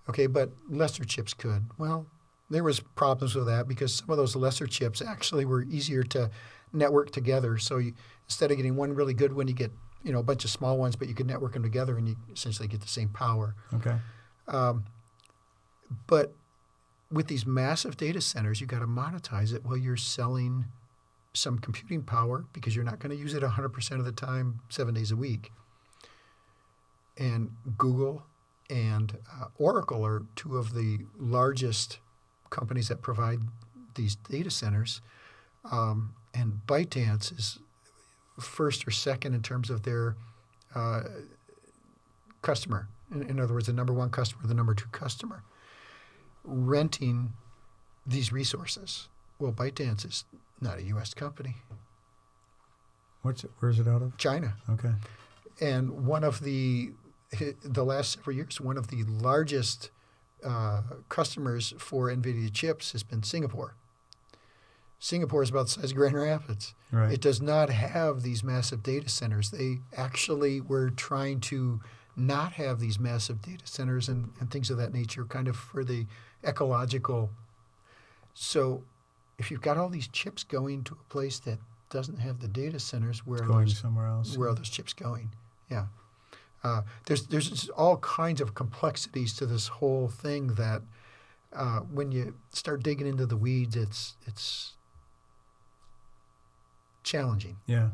Okay, but lesser chips could. Well, there was problems with that because some of those lesser chips actually were easier to network together. So instead of getting one really good one, you get a bunch of small ones, but you can network them together and you essentially get the same power. Okay. But with these massive data centers, you got to monetize it while you're selling some computing power, because you're not going to use it 100% of the time, 7 days a week. And Google and Oracle are two of the largest companies that provide these data centers. And ByteDance is first or second in terms of their customer. In other words, the number one customer, the number two customer, renting these resources. Well, ByteDance is not a U.S. company. Where's it out of? China. Okay. And one of the last several years, one of the largest customers for NVIDIA chips has been Singapore. Singapore is about the size of Grand Rapids. Right. It does not have these massive data centers. They actually were trying to not have these massive data centers and things of that nature, kind of for the ecological. So if you've got all these chips going to a place that doesn't have the data centers, where going somewhere else, where are those chips going? Yeah. There's all kinds of complexities to this whole thing that when you start digging into the weeds, it's challenging. Yeah.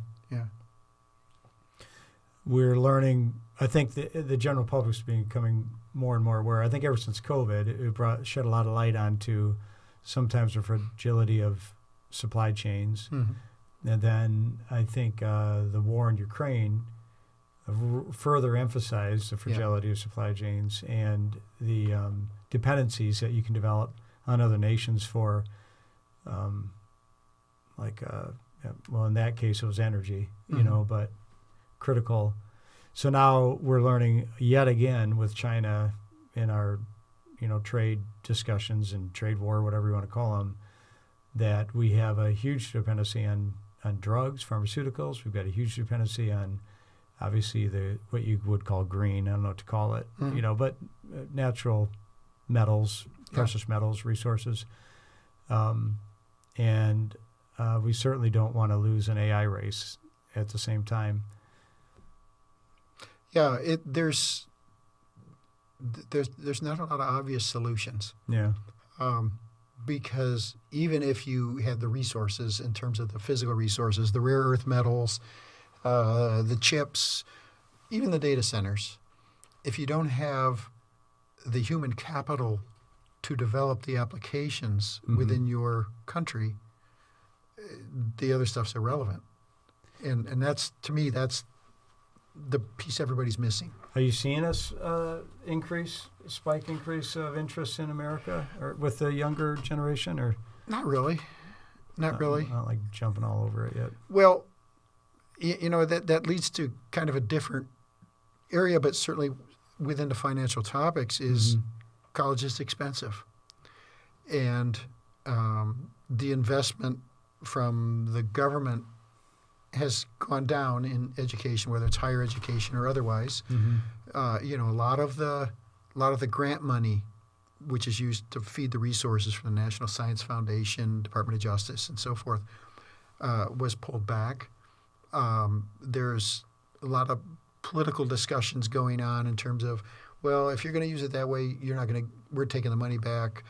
We're learning. I think the general public's becoming more and more aware. I think ever since COVID, it shed a lot of light onto sometimes the fragility of supply chains. And then I think the war in Ukraine further emphasized the fragility of supply chains and the dependencies that you can develop on other nations for, well, in that case, it was energy, but critical. So now we're learning yet again with China in our, trade discussions and trade war, whatever you want to call them, that we have a huge dependency on drugs, pharmaceuticals. We've got a huge dependency on, obviously, what you would call green. I don't know what to call it, but natural metals, precious metals, resources. And we certainly don't want to lose an AI race at the same time. Yeah, there's not a lot of obvious solutions. Yeah. Because even if you had the resources in terms of the physical resources, the rare earth metals, the chips, even the data centers, if you don't have the human capital to develop the applications within your country, the other stuff's irrelevant. And that's, to me, that's the piece everybody's missing. Are you seeing a spike increase of interest in America or with the younger generation? Or Not really. Not really. Not like jumping all over it yet. Well, that leads to kind of a different area, but certainly within the financial topics is college is expensive. And the investment from the government has gone down in education, whether it's higher education or otherwise. A lot of the grant money, which is used to feed the resources from the National Science Foundation, Department of Justice, and so forth, was pulled back. There's a lot of political discussions going on in terms of, well, if you're going to use it that way, we're taking the money back.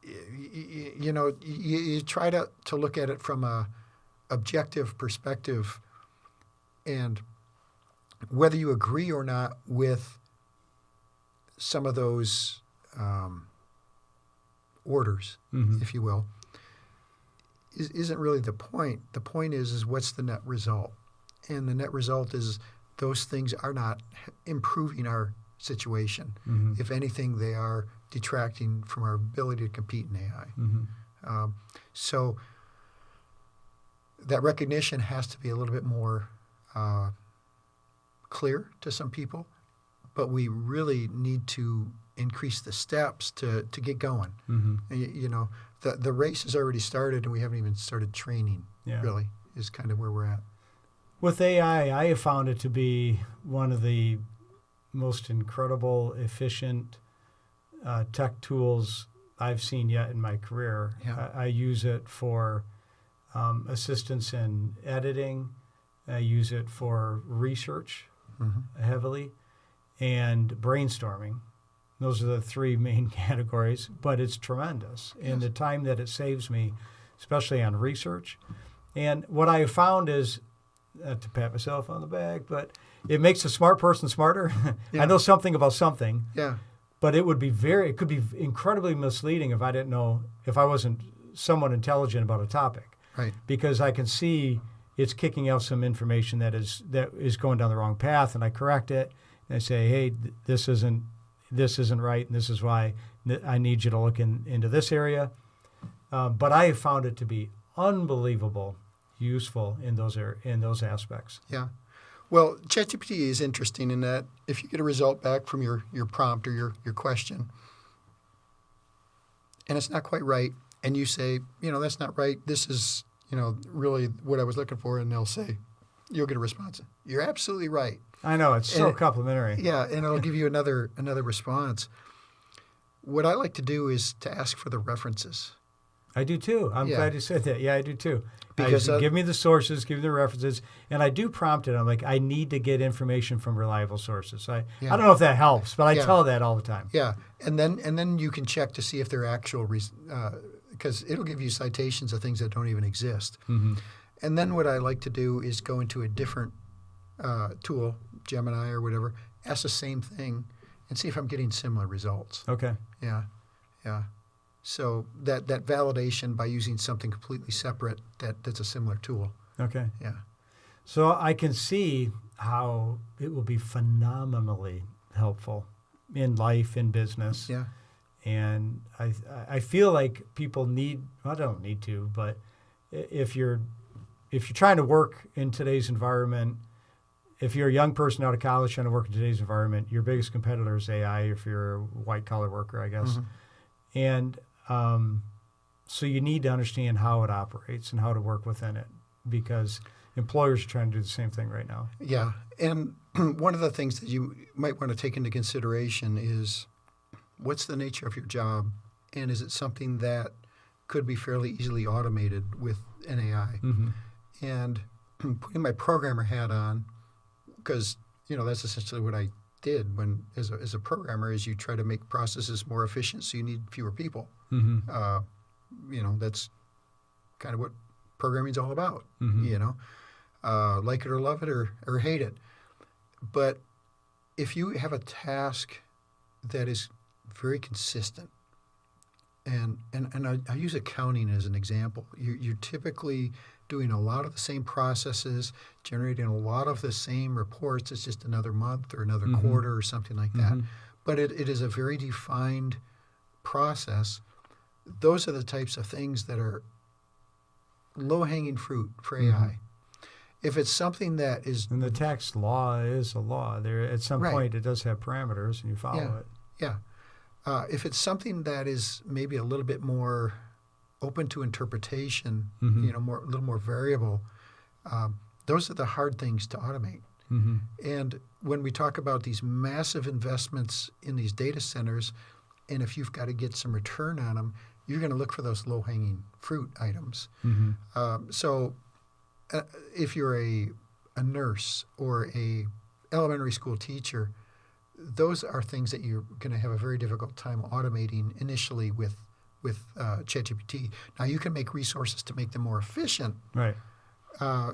You try to look at it from a objective perspective, and whether you agree or not with some of those orders, if you will, isn't really the point. The point is what's the net result? And the net result is those things are not improving our situation. If anything, they are detracting from our ability to compete in AI. So that recognition has to be a little bit more clear to some people, but we really need to increase the steps to get going. The race has already started, and we haven't even started training, really, is kind of where we're at. With AI, I have found it to be one of the most incredible, efficient tech tools I've seen yet in my career. Yeah. I use it for assistance in editing. I use it for research heavily, and brainstorming. Those are the three main categories, but it's tremendous in the time that it saves me, especially on research. And what I have found is, not to pat myself on the back, but it makes a smart person smarter. I know something about something, but it could be incredibly misleading if I wasn't somewhat intelligent about a topic. Right. Because I can see it's kicking out some information that is going down the wrong path, and I correct it, and I say, hey, this isn't right, and this is why I need you to look into this area. But I have found it to be unbelievable useful in those aspects. Yeah. Well, ChatGPT is interesting in that if you get a result back from your prompt or your question, and it's not quite right, and you say, that's not right, this is, really what I was looking for, and they'll say, you'll get a response. You're absolutely right. I know, it's so complimentary. Yeah, and it'll give you another response. What I like to do is to ask for the references. I do too. I'm glad you said that. Yeah, I do too. Because give me the sources, give me the references, and I do prompt it. I'm like, I need to get information from reliable sources. I don't know if that helps, but I tell that all the time. Yeah, and then you can check to see if they're actual, because it'll give you citations of things that don't even exist. And then what I like to do is go into a different tool, Gemini or whatever, ask the same thing, and see if I'm getting similar results. Okay. Yeah. So that validation by using something completely separate, that's a similar tool. Okay. Yeah. So I can see how it will be phenomenally helpful in life, in business. Yeah. And I feel like people I don't need to, but if you're trying to work in today's environment, if you're a young person out of college trying to work in today's environment, your biggest competitor is AI if you're a white-collar worker, I guess. And so you need to understand how it operates and how to work within it, because employers are trying to do the same thing right now. Yeah. And one of the things that you might want to take into consideration is what's the nature of your job, and is it something that could be fairly easily automated with an AI? And putting my programmer hat on, because that's essentially what I did when as a programmer, is you try to make processes more efficient, so you need fewer people. That's kind of what programming's all about. Like it or love it or hate it. But if you have a task that is very consistent, and I use accounting as an example, you're typically doing a lot of the same processes, generating a lot of the same reports. It's just another month or another quarter or something like that. But it is a very defined process. those are the types of things that are low-hanging fruit for AI. If it's something that is... And the tax law is a law. There, at some point, it does have parameters, and you follow it. Yeah. If it's something that is maybe a little bit more open to interpretation, a little more variable, those are the hard things to automate. And when we talk about these massive investments in these data centers, and if you've got to get some return on them, you're going to look for those low-hanging fruit items. So if you're a nurse or a elementary school teacher, those are things that you're going to have a very difficult time automating initially with ChatGPT. Now, you can make resources to make them more efficient. Right.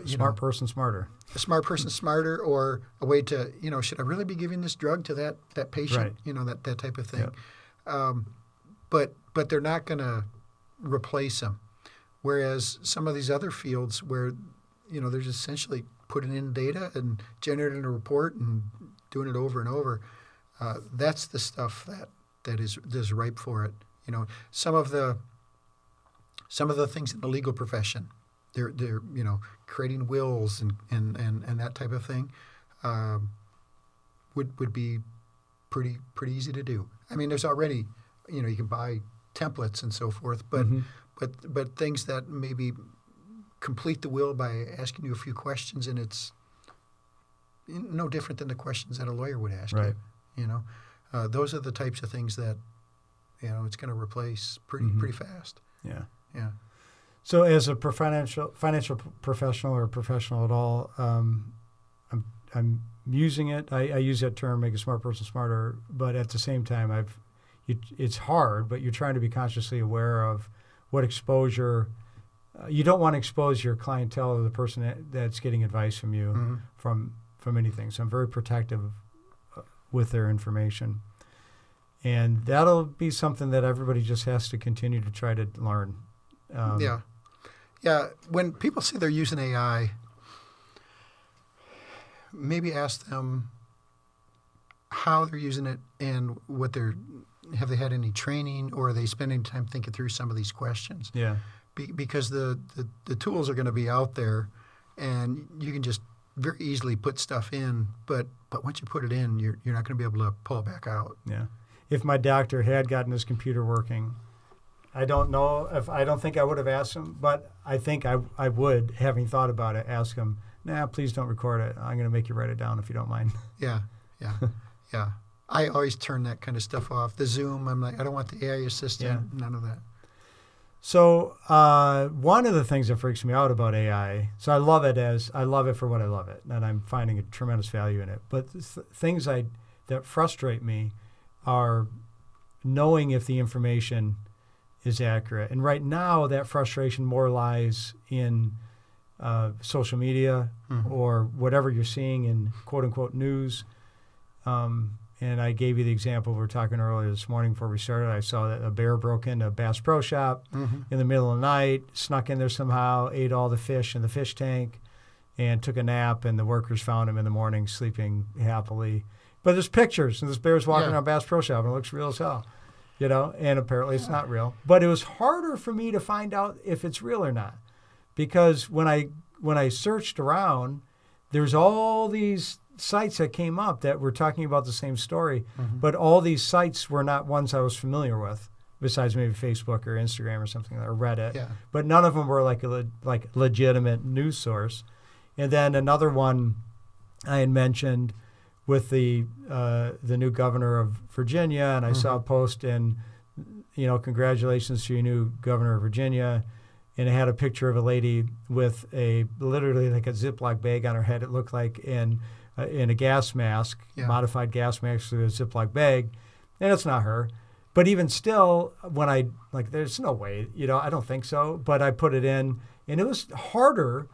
Smart person smarter. A smart person smarter, or a way to, should I really be giving this drug to that patient? Right. That type of thing. Yep. But they're not going to replace them. Whereas some of these other fields where, they're just essentially putting in data and generating a report and doing it over and over, that's the stuff that is ripe for it. Some of the things in the legal profession, they're creating wills and that type of thing, would be pretty easy to do. I mean, there's already, you can buy templates and so forth, but things that maybe complete the will by asking you a few questions, and it's no different than the questions that a lawyer would ask you. Those are the types of things that it's going to replace pretty fast. Yeah. Yeah. So, as a financial professional or professional at all, I'm using it. I use that term, make a smart person smarter. But at the same time, it's hard. But you're trying to be consciously aware of what exposure. You don't want to expose your clientele or the person that's getting advice from you from anything. So I'm very protective with their information. And that'll be something that everybody just has to continue to try to learn. Yeah. When people say they're using AI, maybe ask them how they're using it and have they had any training, or are they spending time thinking through some of these questions? Yeah. Because the tools are going to be out there, and you can just very easily put stuff in, but once you put it in, you're not going to be able to pull it back out. Yeah. If my doctor had gotten his computer working, I don't think I would have asked him, but I think I would, having thought about it, ask him, please don't record it. I'm going to make you write it down if you don't mind. Yeah. I always turn that kind of stuff off. The Zoom, I'm like, I don't want the AI assistant, none of that. So one of the things that freaks me out about AI, so I love it for what I love it, and I'm finding a tremendous value in it. But things that frustrate me are knowing if the information is accurate. And right now, that frustration more lies in social media or whatever you're seeing in quote-unquote news. And I gave you the example we were talking earlier this morning before we started. I saw that a bear broke into a Bass Pro Shop in the middle of the night, snuck in there somehow, ate all the fish in the fish tank, and took a nap, and the workers found him in the morning sleeping happily. But there's pictures, and this bear's walking around Bass Pro Shop, and it looks real as hell, and apparently it's not real. But it was harder for me to find out if it's real or not, because when I searched around, there's all these sites that came up that were talking about the same story, but all these sites were not ones I was familiar with, besides maybe Facebook or Instagram or something, or Reddit. Yeah. But none of them were like a legitimate news source. And then another one I had mentioned with the new governor of Virginia, and I saw a post, and congratulations to your new governor of Virginia. And it had a picture of a lady with literally like a Ziploc bag on her head, it looked like, in a gas mask, modified gas mask through a Ziploc bag. And it's not her. But even still, when there's no way, I don't think so. But I put it in, and it was harder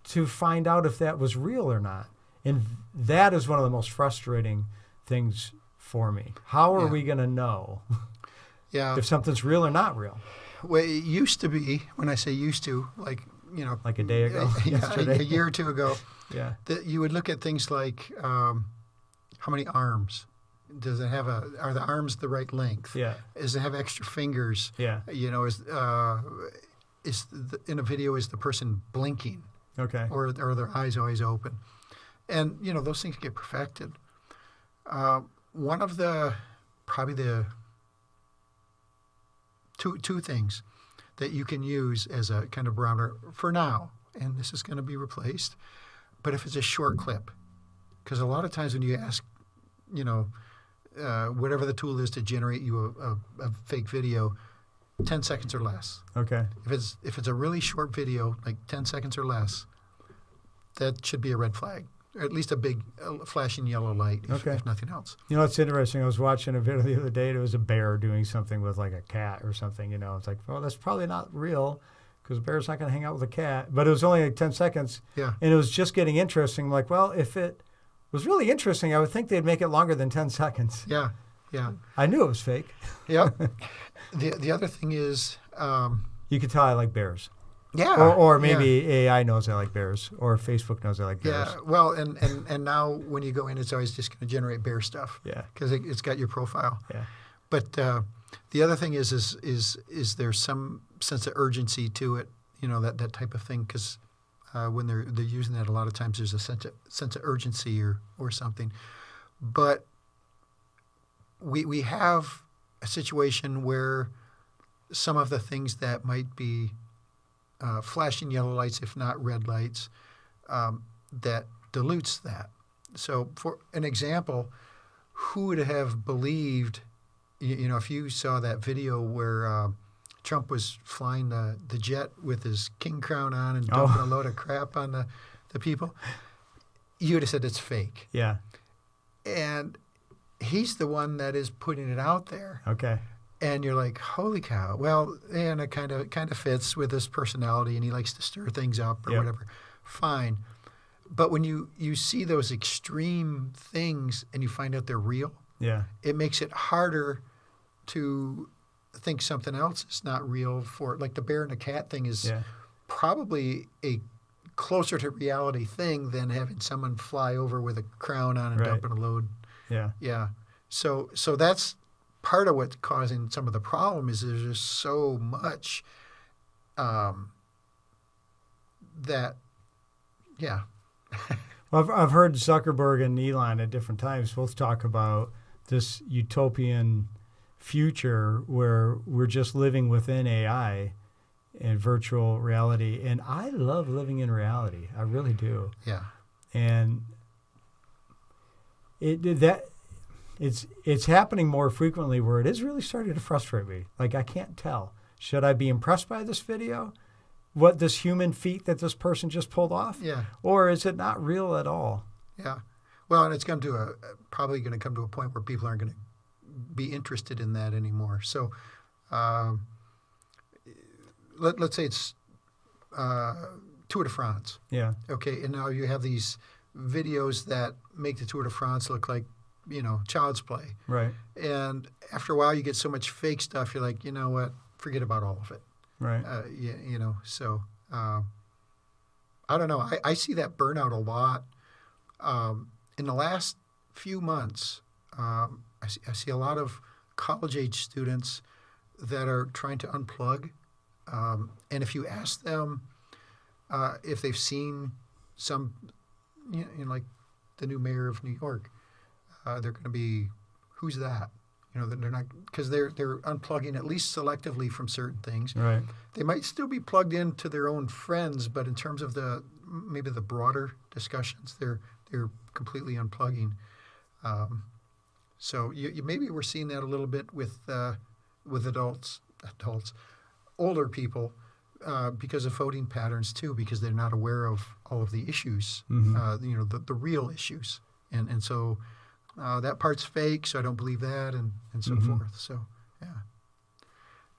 to find out if that was real or not. And that is one of the most frustrating things for me. How are we going to know if something's real or not real? Well, it used to be, when I say used to, like a day ago, a year or two ago, that you would look at things like how many arms Does it have are the arms the right length? Yeah. Does it have extra fingers? Yeah. You know, in a video, is the person blinking? Okay. Or are their eyes always open? And, you know, those things get perfected. One of probably the two things that you can use as a kind of barometer for now, and this is going to be replaced, but if it's a short clip, because a lot of times when you ask, you know, whatever the tool is to generate you a fake video, 10 seconds or less. Okay. If it's a really short video, like 10 seconds or less, that should be a red flag, or at least a big flashing yellow light, if nothing else. You know, it's interesting. I was watching a video the other day. It was a bear doing something with like a cat or something. You know, it's like, well, that's probably not real because a bear's not going to hang out with a cat. But it was only like 10 seconds. Yeah. And it was just getting interesting. Like, well, if it was really interesting, I would think they'd make it longer than 10 seconds. Yeah. Yeah. I knew it was fake. Yeah. The other thing is, you could tell I like bears. yeah, Or maybe AI knows I like bears, or Facebook knows I like bears. yeah. Well, and now when you go in, it's always just going to generate bear stuff. Yeah. Because it's got your profile. Yeah. But the other thing is there some sense of urgency to it? You know, that type of thing, because when they're using that, a lot of times there's a sense of urgency or something. But we have a situation where some of the things that might be flashing yellow lights, if not red lights, that dilutes that. So for an example, who would have believed, you know, if you saw that video where Trump was flying the jet with his king crown on and dumping a load of crap on the people, you would have said it's fake. Yeah. And he's the one that is putting it out there. Okay. And you're like, holy cow. Well, and it kind of fits with his personality, and he likes to stir things up or Yep. whatever. Fine. But when you see those extreme things and you find out they're real, Yeah. it makes it harder to think something else is not real. For like the bear and the cat thing is Yeah. probably a closer to reality thing than having someone fly over with a crown on and Right. dumping a load. Yeah. Yeah. So that's part of what's causing some of the problem is there's just so much that, yeah. Well, I've heard Zuckerberg and Elon at different times both talk about this utopian future where we're just living within AI and virtual reality. And I love living in reality. I really do. Yeah. And it's happening more frequently where it is really starting to frustrate me. Like, I can't tell. Should I be impressed by this video? What this human feat that this person just pulled off? Yeah. Or is it not real at all? Yeah. Well, and it's probably going to come to a point where people aren't going to be interested in that anymore. So let's say it's Tour de France. Yeah. Okay, and now you have these videos that make the Tour de France look like, you know, child's play. Right. And after a while, you get so much fake stuff, you're like, you know what, forget about all of it. Right. You know, so I don't know. I see that burnout a lot. In the last few months, I see a lot of college-age students that are trying to unplug. And if you ask them if they've seen some, you know, like the new mayor of New York, they're going to be, who's that? You know, they're not, because they're unplugging at least selectively from certain things. Right. They might still be plugged into their own friends, but in terms of maybe the broader discussions, they're completely unplugging. So maybe we're seeing that a little bit with adults, older people, because of voting patterns too, because they're not aware of all of the issues, Mm-hmm. you know, the real issues, and so that part's fake, so I don't believe that, and so Mm-hmm. forth. So yeah,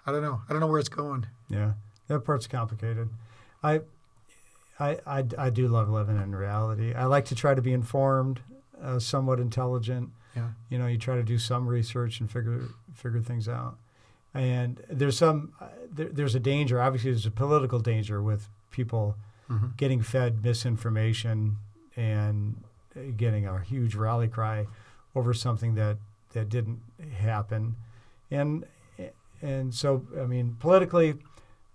I don't know where it's going. Yeah. That part's complicated. I do love living in reality. I like to try to be informed, somewhat intelligent. Yeah. You know, you try to do some research and figure things out. And there's a danger. Obviously, there's a political danger with people Mm-hmm. getting fed misinformation and getting a huge rally cry over something that that didn't happen, and so I mean politically,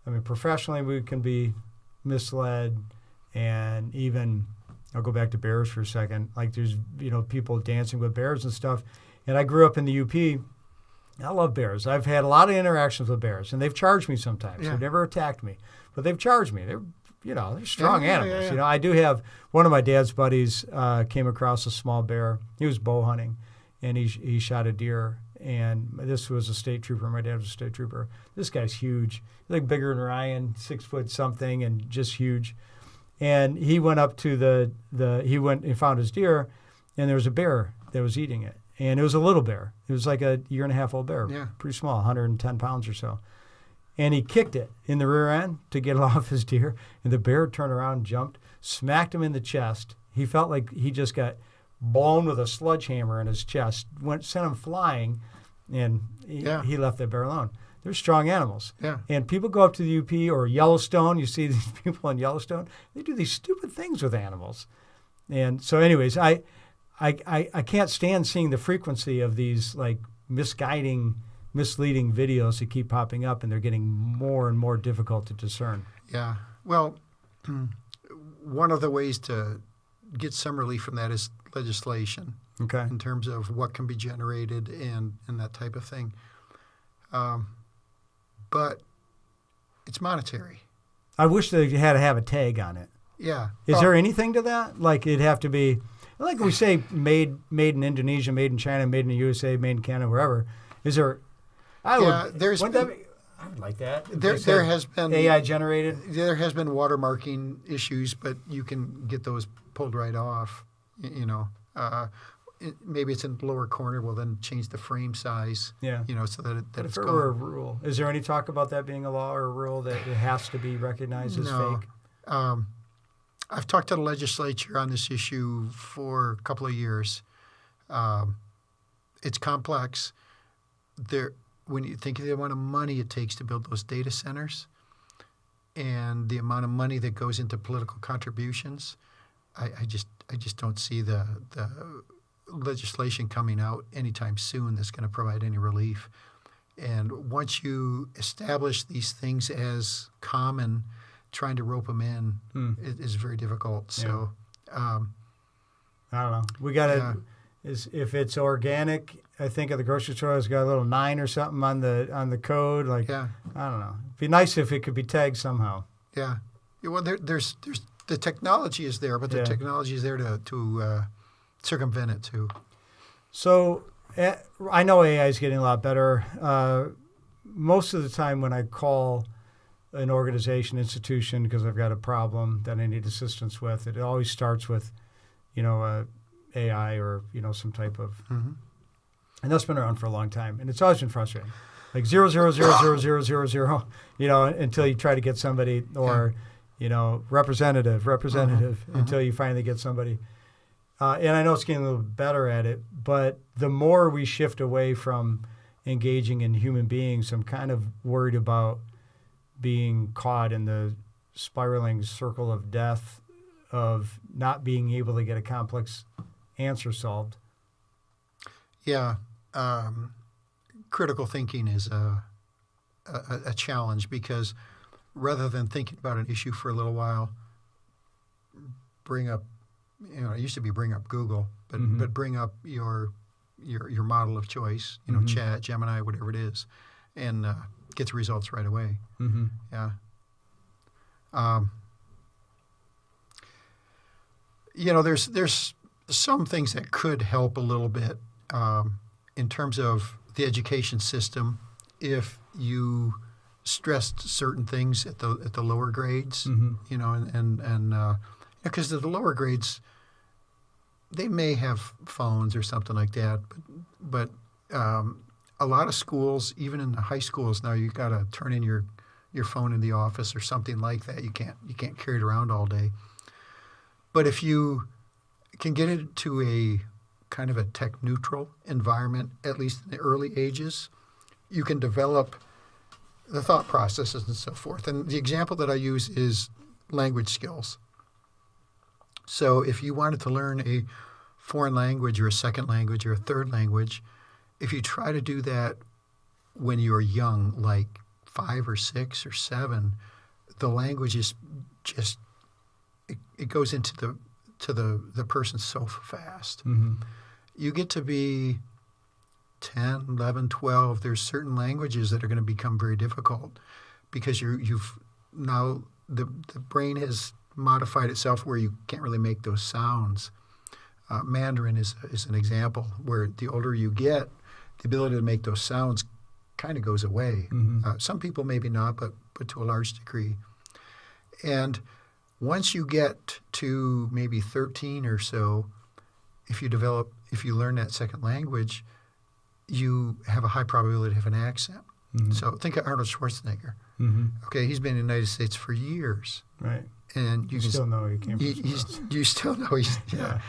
I mean professionally, we can be misled, and even I'll go back to bears for a second. Like there's people dancing with bears and stuff, and I grew up in the UP. I love bears. I've had a lot of interactions with bears, and they've charged me sometimes. Yeah. They've never attacked me, but they've charged me. They're strong animals. Yeah. I do have one of my dad's buddies came across a small bear. He was bow hunting, and he shot a deer. And this was a state trooper. My dad was a state trooper. This guy's huge. He's like bigger than Ryan, 6 foot something, and just huge. And he went up to he went and found his deer, and there was a bear that was eating it. And it was a little bear. It was like a 1.5-year-old bear, pretty small, 110 pounds or so. And he kicked it in the rear end to get it off his deer. And the bear turned around, jumped, smacked him in the chest. He felt like he just got blown with a sledgehammer in his chest, sent him flying, and he left that bear alone. They're strong animals. Yeah. And people go up to the UP or Yellowstone. You see these people in Yellowstone. They do these stupid things with animals. And so anyways, I can't stand seeing the frequency of these like misleading videos that keep popping up, and they're getting more and more difficult to discern. Yeah. Well, one of the ways to get some relief from that is legislation. Okay. In terms of what can be generated and that type of thing. But it's monetary. I wish they had to have a tag on it. Yeah. Is there anything to that? Like it'd have to be, like we say, made in Indonesia, made in China, made in the USA, made in Canada, wherever. Is there? I would like that. There has been AI generated. There has been watermarking issues, but you can get those pulled right off. Maybe it's in the lower corner. Well, then change the frame size. Yeah. So that If it's it gone. were a rule, is there any talk about that being a law or a rule that it has to be recognized as fake? I've talked to the legislature on this issue for a couple of years. It's complex. When you think of the amount of money it takes to build those data centers and the amount of money that goes into political contributions, I just don't see the legislation coming out anytime soon that's going to provide any relief. And once you establish these things as common, trying to rope them in is very difficult. So, I don't know. We got to, if it's organic, I think at the grocery store it's got a little 9 or something on the code. Like, I don't know. It'd be nice if it could be tagged somehow. Yeah. Well, there's the technology is there, but the technology is there to circumvent it too. So I know AI is getting a lot better. Most of the time when I call an organization, institution, because I've got a problem that I need assistance with, it always starts with, AI or, some type of, and that's been around for a long time. And it's always been frustrating. Like 0000000, until you try to get somebody, or, representative, until you finally get somebody. And I know it's getting a little better at it, but the more we shift away from engaging in human beings, I'm kind of worried about being caught in the spiraling circle of death of not being able to get a complex answer solved. Yeah. Critical thinking is a challenge because rather than thinking about an issue for a little while, bring up, it used to be bring up Google, but bring up your model of choice, Chat, Gemini, whatever it is, and get the results right away. Yeah. There's some things that could help a little bit in terms of the education system if you stressed certain things at the lower grades, because the lower grades, they may have phones or something like that, but a lot of schools, even in the high schools now, you got to turn in your phone in the office or something like that. You can't carry it around all day. But if you can get it to a kind of a tech neutral environment, at least in the early ages, you can develop the thought processes and so forth. And the example that I use is language skills. So if you wanted to learn a foreign language or a second language or a third language, if you try to do that when you're young, like 5 or 6 or 7, the language is just it goes into the person so fast. Mm-hmm. You get to be 10, 11, 12. There's certain languages that are going to become very difficult because you've now the brain has modified itself where you can't really make those sounds. Mandarin is an example where the older you get, the ability to make those sounds kind of goes away. Mm-hmm. Some people maybe not, but to a large degree. And once you get to maybe 13 or so, if you learn that second language, you have a high probability of an accent. Mm-hmm. So think of Arnold Schwarzenegger. Mm-hmm. Okay, he's been in the United States for years. Right. And you Still know he came from you still know he's, yeah.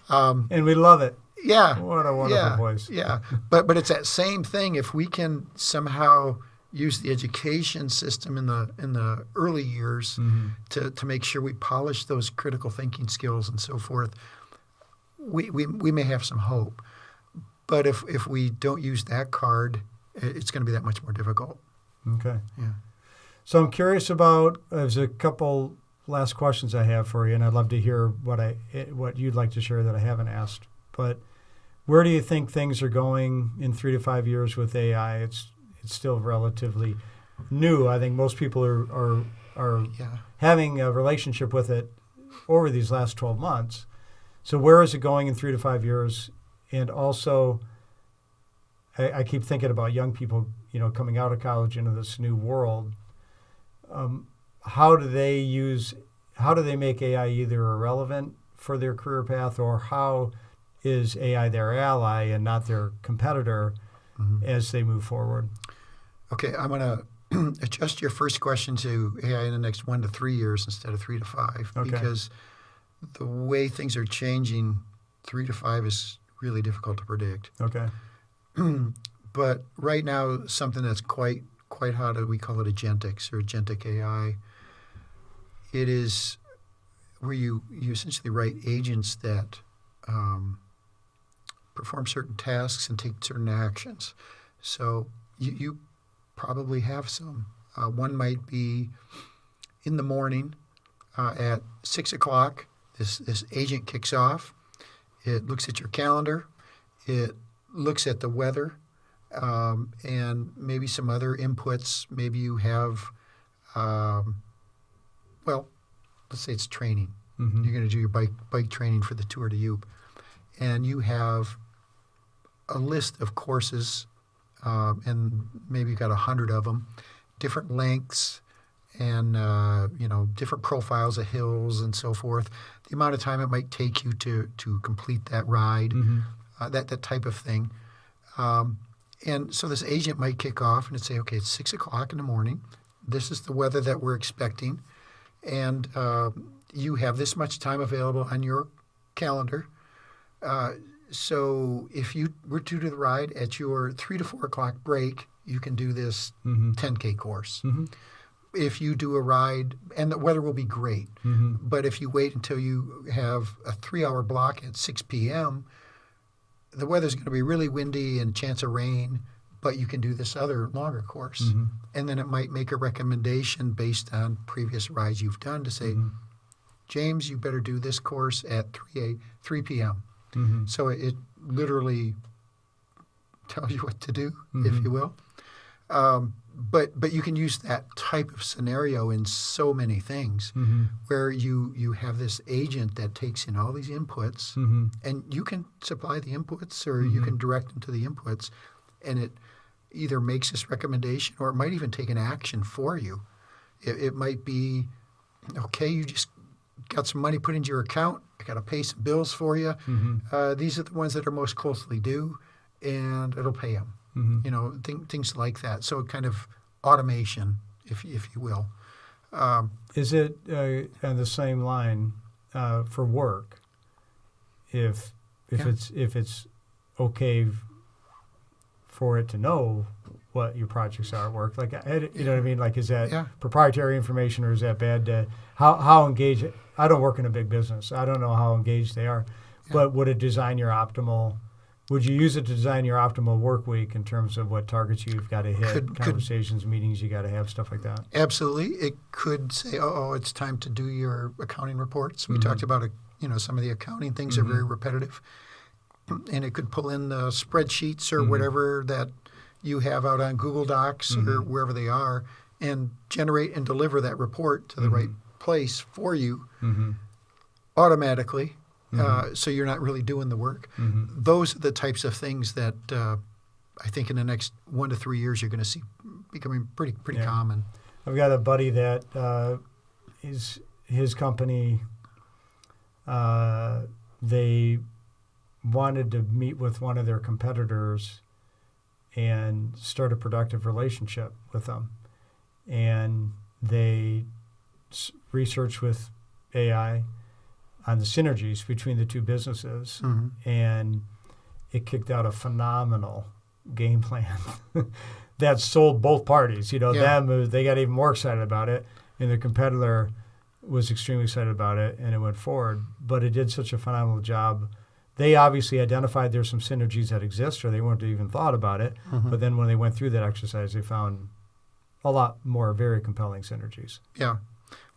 And we love it. Yeah. What a wonderful voice. Yeah. But it's that same thing. If we can somehow use the education system in the early years Mm-hmm. to make sure we polish those critical thinking skills and so forth, we may have some hope. But if we don't use that card, it's going to be that much more difficult. Okay. Yeah. So I'm curious about, there's a couple last questions I have for you, and I'd love to hear what you'd like to share that I haven't asked. But where do you think things are going in 3 to 5 years with AI? It's still relatively new. I think most people are having a relationship with it over these last 12 months. So where is it going in 3 to 5 years? And also, I keep thinking about young people, coming out of college into this new world. How do they make AI either irrelevant for their career path, or how is AI their ally and not their competitor as they move forward? Okay, I'm going to adjust your first question to AI in the next 1 to 3 years instead of 3 to 5, Okay. because the way things are changing, 3 to 5 is really difficult to predict. Okay. But right now, something that's quite hot, we call it agentics or agentic AI. It is where you essentially write agents that perform certain tasks and take certain actions. So you probably have some. One might be in the morning at 6 o'clock. This agent kicks off. It looks at your calendar. It looks at the weather and maybe some other inputs. Maybe you have, let's say it's training. Mm-hmm. You're going to do your bike training for the Tour de Youp. And you have a list of courses, and maybe you've got 100 of them, different lengths, and different profiles of hills and so forth. The amount of time it might take you to complete that ride, that type of thing. And so this agent might kick off and it'd say, okay, it's 6 o'clock in the morning. This is the weather that we're expecting, and you have this much time available on your calendar. So if you were to do the ride at your 3 to 4 o'clock break, you can do this 10K course. Mm-hmm. If you do a ride, and the weather will be great, but if you wait until you have a 3-hour block at 6 p.m., the weather's going to be really windy and chance of rain, but you can do this other longer course. And then it might make a recommendation based on previous rides you've done to say, James, you better do this course at 3 p.m. So it literally tells you what to do, if you will. But you can use that type of scenario in so many things, where you have this agent that takes in all these inputs, and you can supply the inputs or you can direct them to the inputs, and it either makes this recommendation or it might even take an action for you. It might be, okay, you just got some money put into your account. I got to pay some bills for you. These are the ones that are most closely due, and it'll pay them. Things like that. So kind of automation, if you will. Is it on the same line for work? If it's okay for it to know what your projects are at work, like you know what I mean? Like, is that proprietary information, or is that bad? How engaged? I don't work in a big business. I don't know how engaged they are, but would it design your optimal Would you use it to design your optimal work week in terms of what targets you've got to hit, Could- conversations, meetings you got to have, stuff like that? Absolutely. It could say, oh, it's time to do your accounting reports. We Mhm. talked about, some of the accounting things are very repetitive. And it could pull in the spreadsheets or whatever that you have out on Google Docs or wherever they are and generate and deliver that report to the right place for you automatically. So you're not really doing the work. Those are the types of things that I think in the next 1 to 3 years you're going to see becoming pretty Yeah. common. I've got a buddy that his company, they wanted to meet with one of their competitors and start a productive relationship with them. And they researched with AI on the synergies between the two businesses, and it kicked out a phenomenal game plan that sold both parties. Yeah. They got even more excited about it, and their competitor was extremely excited about it, and it went forward. But it did such a phenomenal job. They obviously identified there's some synergies that exist, or they wouldn't have even thought about it. But then when they went through that exercise, they found a lot more very compelling synergies. Yeah.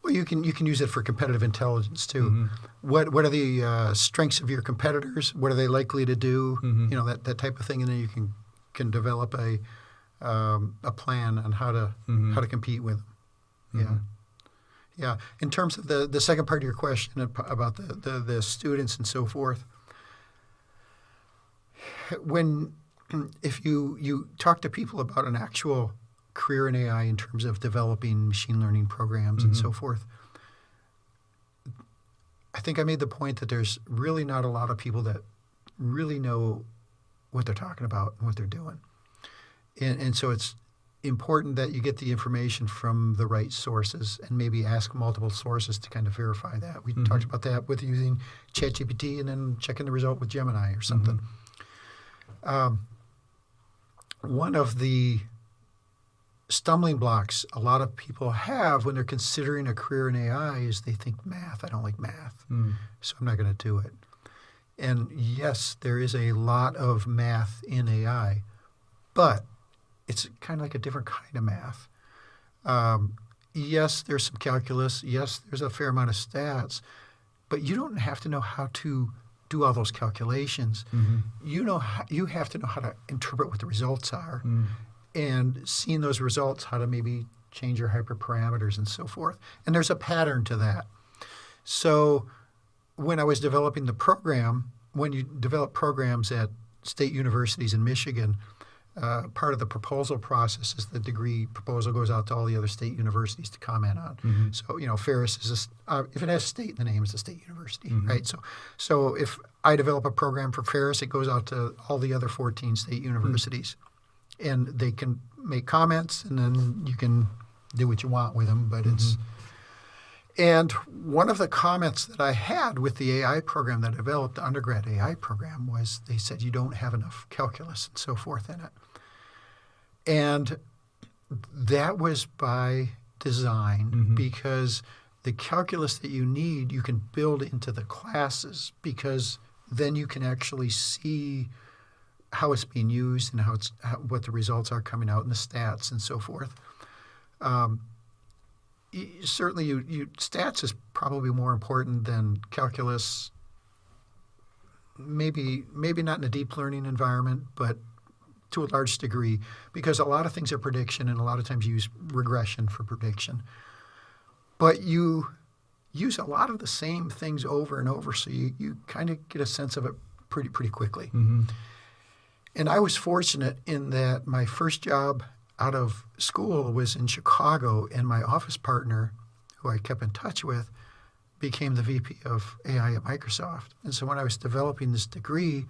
Well, you can use it for competitive intelligence too. What are the strengths of your competitors? What are they likely to do? That type of thing, and then you can develop a plan on how to compete with them. Yeah. In terms of the second part of your question about the students and so forth, if you talk to people about an actual career in AI in terms of developing machine learning programs and so forth, I think I made the point that there's really not a lot of people that really know what they're talking about and what they're doing. And so it's important that you get the information from the right sources and maybe ask multiple sources to kind of verify that. We talked about that with using ChatGPT and then checking the result with Gemini or something. One of the stumbling blocks a lot of people have when they're considering a career in AI is they think math. I don't like math, so I'm not going to do it. And yes, there is a lot of math in AI, but it's kind of like a different kind of math. Yes, there's some calculus. Yes, there's a fair amount of stats, but you don't have to know how to do all those calculations. You have to know how to interpret what the results are. And seeing those results, how to maybe change your hyperparameters and so forth. And there's a pattern to that. So when I was developing the program, when you develop programs at state universities in Michigan, part of the proposal process is the degree proposal goes out to all the other state universities to comment on. So, Ferris is if it has state in the name, it's a state university, right? So if I develop a program for Ferris, it goes out to all the other 14 state universities. And they can make comments, and then you can do what you want with them. But and one of the comments that I had with the AI program that I developed, the undergrad AI program, was they said you don't have enough calculus and so forth in it. And that was by design because the calculus that you need, you can build into the classes because then you can actually see how it's being used and what the results are coming out in the stats and so forth. Certainly, stats is probably more important than calculus. Maybe not in a deep learning environment, but to a large degree, because a lot of things are prediction, and a lot of times you use regression for prediction. But you use a lot of the same things over and over, so you kind of get a sense of it pretty quickly. And I was fortunate in that my first job out of school was in Chicago, and my office partner, who I kept in touch with, became the VP of AI at Microsoft. And so when I was developing this degree,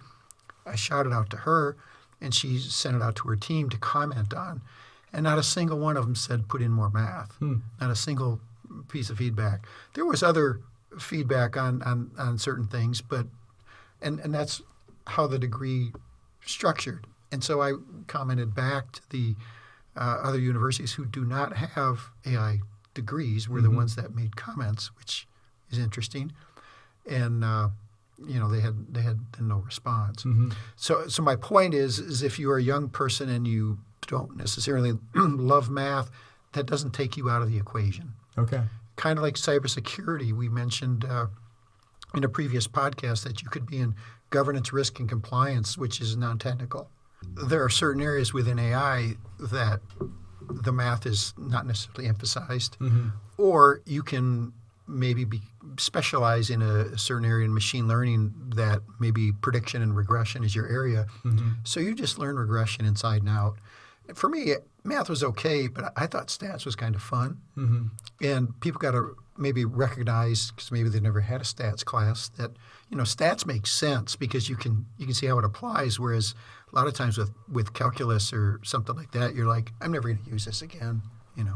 I shouted out to her, and she sent it out to her team to comment on. And not a single one of them said, put in more math. Not a single piece of feedback. There was other feedback on certain things, but and that's how the degree structured. And so I commented back to the other universities who do not have AI degrees were the ones that made comments, which is interesting. And they had no response. Mm-hmm. So my point is if you're a young person and you don't necessarily love math, that doesn't take you out of the equation. Okay. Kind of like cybersecurity, we mentioned in a previous podcast that you could be in governance, risk, and compliance, which is non-technical. There are certain areas within AI that the math is not necessarily emphasized, Mm-hmm. or you can maybe specialize in a certain area in machine learning that maybe prediction and regression is your area. Mm-hmm. So you just learn regression inside and out. For me, math was okay, but I thought stats was kind of fun. Mm-hmm. And people got to maybe recognize, because maybe they've never had a stats class, that stats make sense because you can see how it applies. Whereas a lot of times with calculus or something like that, you're like, I'm never going to use this again.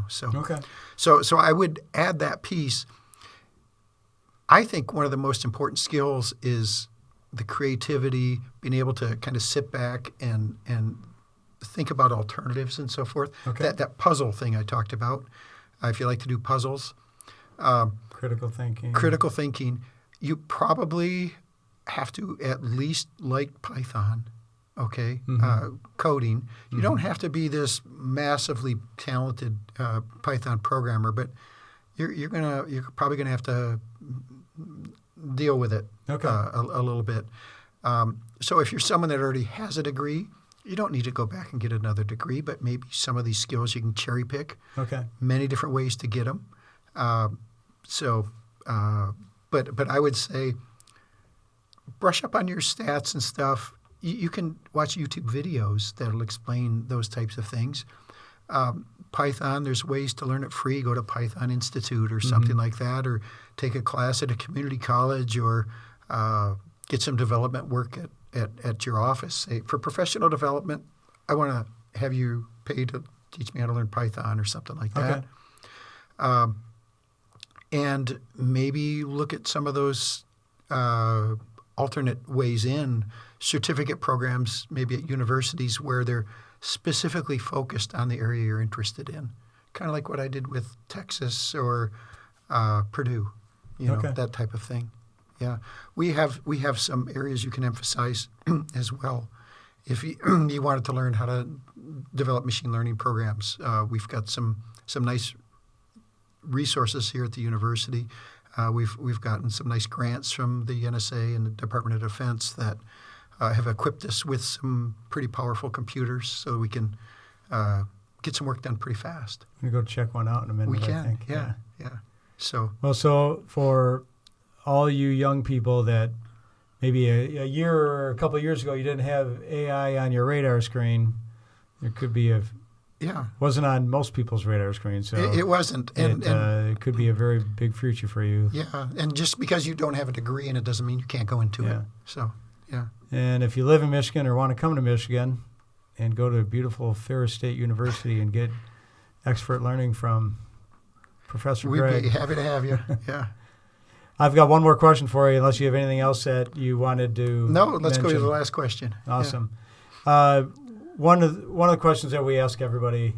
So Okay. so I would add that piece. I think one of the most important skills is the creativity, being able to kind of sit back and think about alternatives and so forth. Okay. That puzzle thing I talked about. If you like to do puzzles, Critical thinking. critical thinking, you probably have to at least like Python, okay? Mm-hmm. Coding. You don't have to be this massively talented Python programmer, but you're probably gonna have to deal with it Okay. a little bit. So if you're someone that already has a degree, you don't need to go back and get another degree, but maybe some of these skills you can cherry pick. Okay. Many different ways to get them. But I would say brush up on your stats and stuff. You can watch YouTube videos that'll explain those types of things. Python, there's ways to learn it free. Go to Python Institute or something like that, or take a class at a community college, or get some development work at your office. Say, for professional development, I want to have you pay to teach me how to learn Python or something like that. Okay. And maybe look at some of those alternate ways in, certificate programs, maybe at universities where they're specifically focused on the area you're interested in. Kind of like what I did with Texas or Purdue, Okay. that type of thing. Yeah, we have some areas you can emphasize as well. If you wanted to learn how to develop machine learning programs, we've got some nice resources here at the university. We've gotten some nice grants from the NSA and the Department of Defense that have equipped us with some pretty powerful computers, so we can get some work done pretty fast. I'm going to go check one out in a minute, We I can, think. yeah. So So for all you young people that maybe a year or a couple of years ago you didn't have AI on your radar screen, there could be wasn't on most people's radar screen, so it wasn't, and it could be a very big future for you. yeah, and just because you don't have a degree in it doesn't mean you can't go into it. Yeah. So yeah. And if you live in Michigan or want to come to Michigan and go to beautiful Ferris State University and get expert learning from Professor We'd Greg. be happy to have you. Yeah. I've got one more question for you, unless you have anything else that you wanted to No, let's go to mention. the last question. Awesome. One of the questions that we ask everybody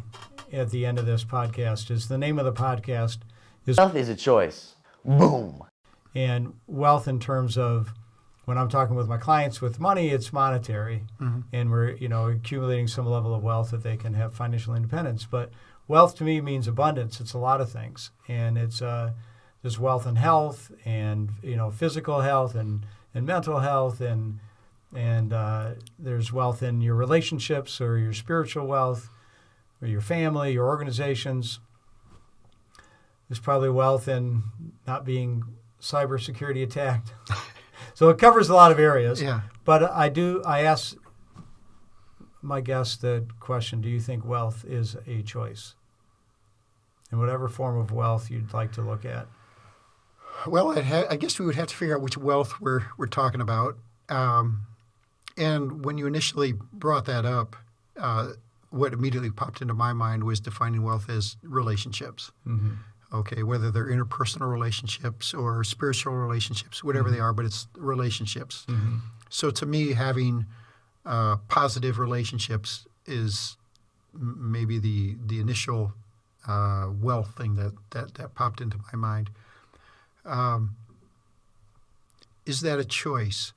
at the end of this podcast is the name of the podcast is Wealth is a choice. Boom. and wealth in terms of when I'm talking with my clients with money, it's monetary, and we're accumulating some level of wealth that they can have financial independence. But wealth to me means abundance. It's a lot of things, and it's there's wealth in health, and physical health, and mental health, and there's wealth in your relationships or your spiritual wealth, or your family, your organizations. There's probably wealth in not being cybersecurity attacked. So it covers a lot of areas. Yeah. But I ask my guests the question, do you think wealth is a choice? In whatever form of wealth you'd like to look at. Well, I guess we would have to figure out which wealth we're talking about. And when you initially brought that up, what immediately popped into my mind was defining wealth as relationships. Mm-hmm. Okay, whether they're interpersonal relationships or spiritual relationships, whatever they are, but it's relationships. Mm-hmm. So to me, having positive relationships is maybe the initial wealth thing that popped into my mind. is that a choice?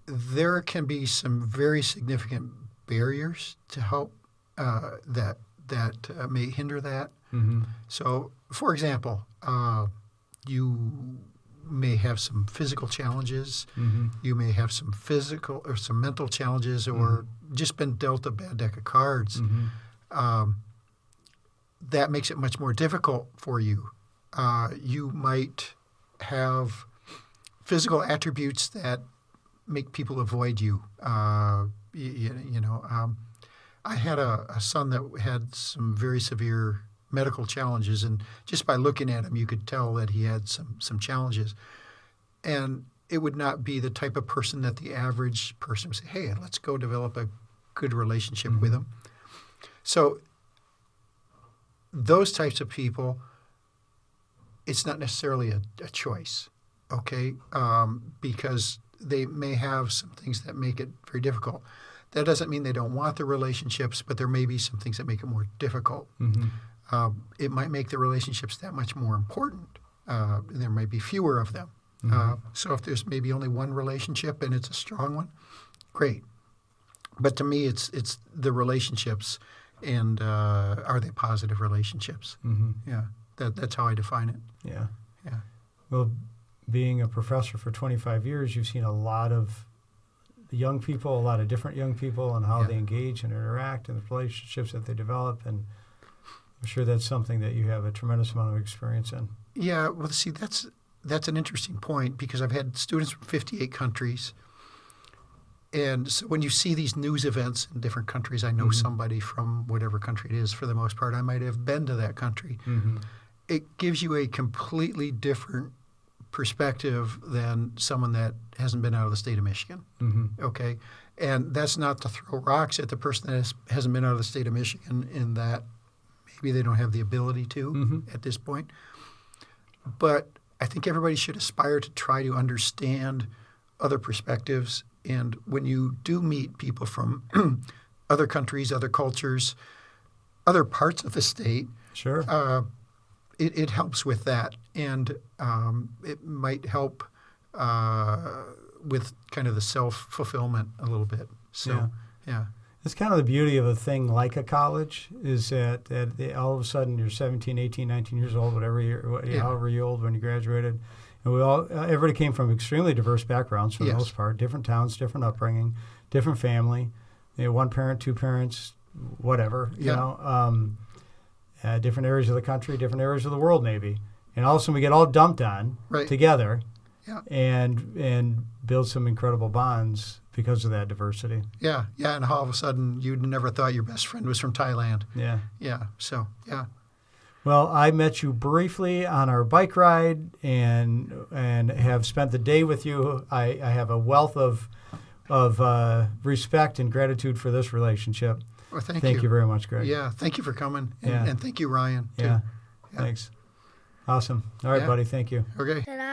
There can be some very significant barriers to help that may hinder that. Mm-hmm. So, for example, you may have some physical challenges. Mm-hmm. You may have some physical or some mental challenges, or just been dealt a bad deck of cards. Mm-hmm. That makes it much more difficult for you. You might have physical attributes that make people avoid you. I had a son that had some very severe medical challenges, and just by looking at him, you could tell that he had some challenges. And it would not be the type of person that the average person would say, hey, let's go develop a good relationship with him. So those types of people, it's not necessarily a choice, okay? Because they may have some things that make it very difficult. That doesn't mean they don't want the relationships, but there may be some things that make it more difficult. Mm-hmm. It might make the relationships that much more important. There might be fewer of them. Mm-hmm. So if there's maybe only one relationship and it's a strong one, great. But to me, it's the relationships, and are they positive relationships? Mm-hmm. Yeah, that's how I define it. Yeah. Yeah. Well, being a professor for 25 years, you've seen a lot of young people, a lot of different young people, and how they engage and interact and the relationships that they develop. And I'm sure that's something that you have a tremendous amount of experience in. Yeah, well, see, that's an interesting point, because I've had students from 58 countries. And so when you see these news events in different countries, I know somebody from whatever country it is. For the most part, I might have been to that country. Mm-hmm. It gives you a completely different perspective than someone that hasn't been out of the state of Michigan. Mm-hmm. Okay? And that's not to throw rocks at the person that hasn't been out of the state of Michigan, in that maybe they don't have the ability to at this point. But I think everybody should aspire to try to understand other perspectives. And when you do meet people from other countries, other cultures, other parts of the state, Sure. it helps with that. And it might help with kind of the self-fulfillment a little bit. So, yeah. It's kind of the beauty of a thing like a college, is that all of a sudden you're 17, 18, 19 years old, whatever however you're old when you graduated. And everybody came from extremely diverse backgrounds for the most part, different towns, different upbringing, different family, one parent, two parents, whatever, you know, different areas of the country, different areas of the world maybe. And all of a sudden we get all dumped on together and build some incredible bonds because of that diversity. Yeah, and all of a sudden you'd never thought your best friend was from Thailand. Yeah, so, yeah. Well, I met you briefly on our bike ride and have spent the day with you. I have a wealth of respect and gratitude for this relationship. Well, thank you. Thank you very much, Greg. Yeah, thank you for coming. And thank you, Ryan, too. Yeah, thanks. Awesome. All right, buddy. Thank you. Okay. Ta-da.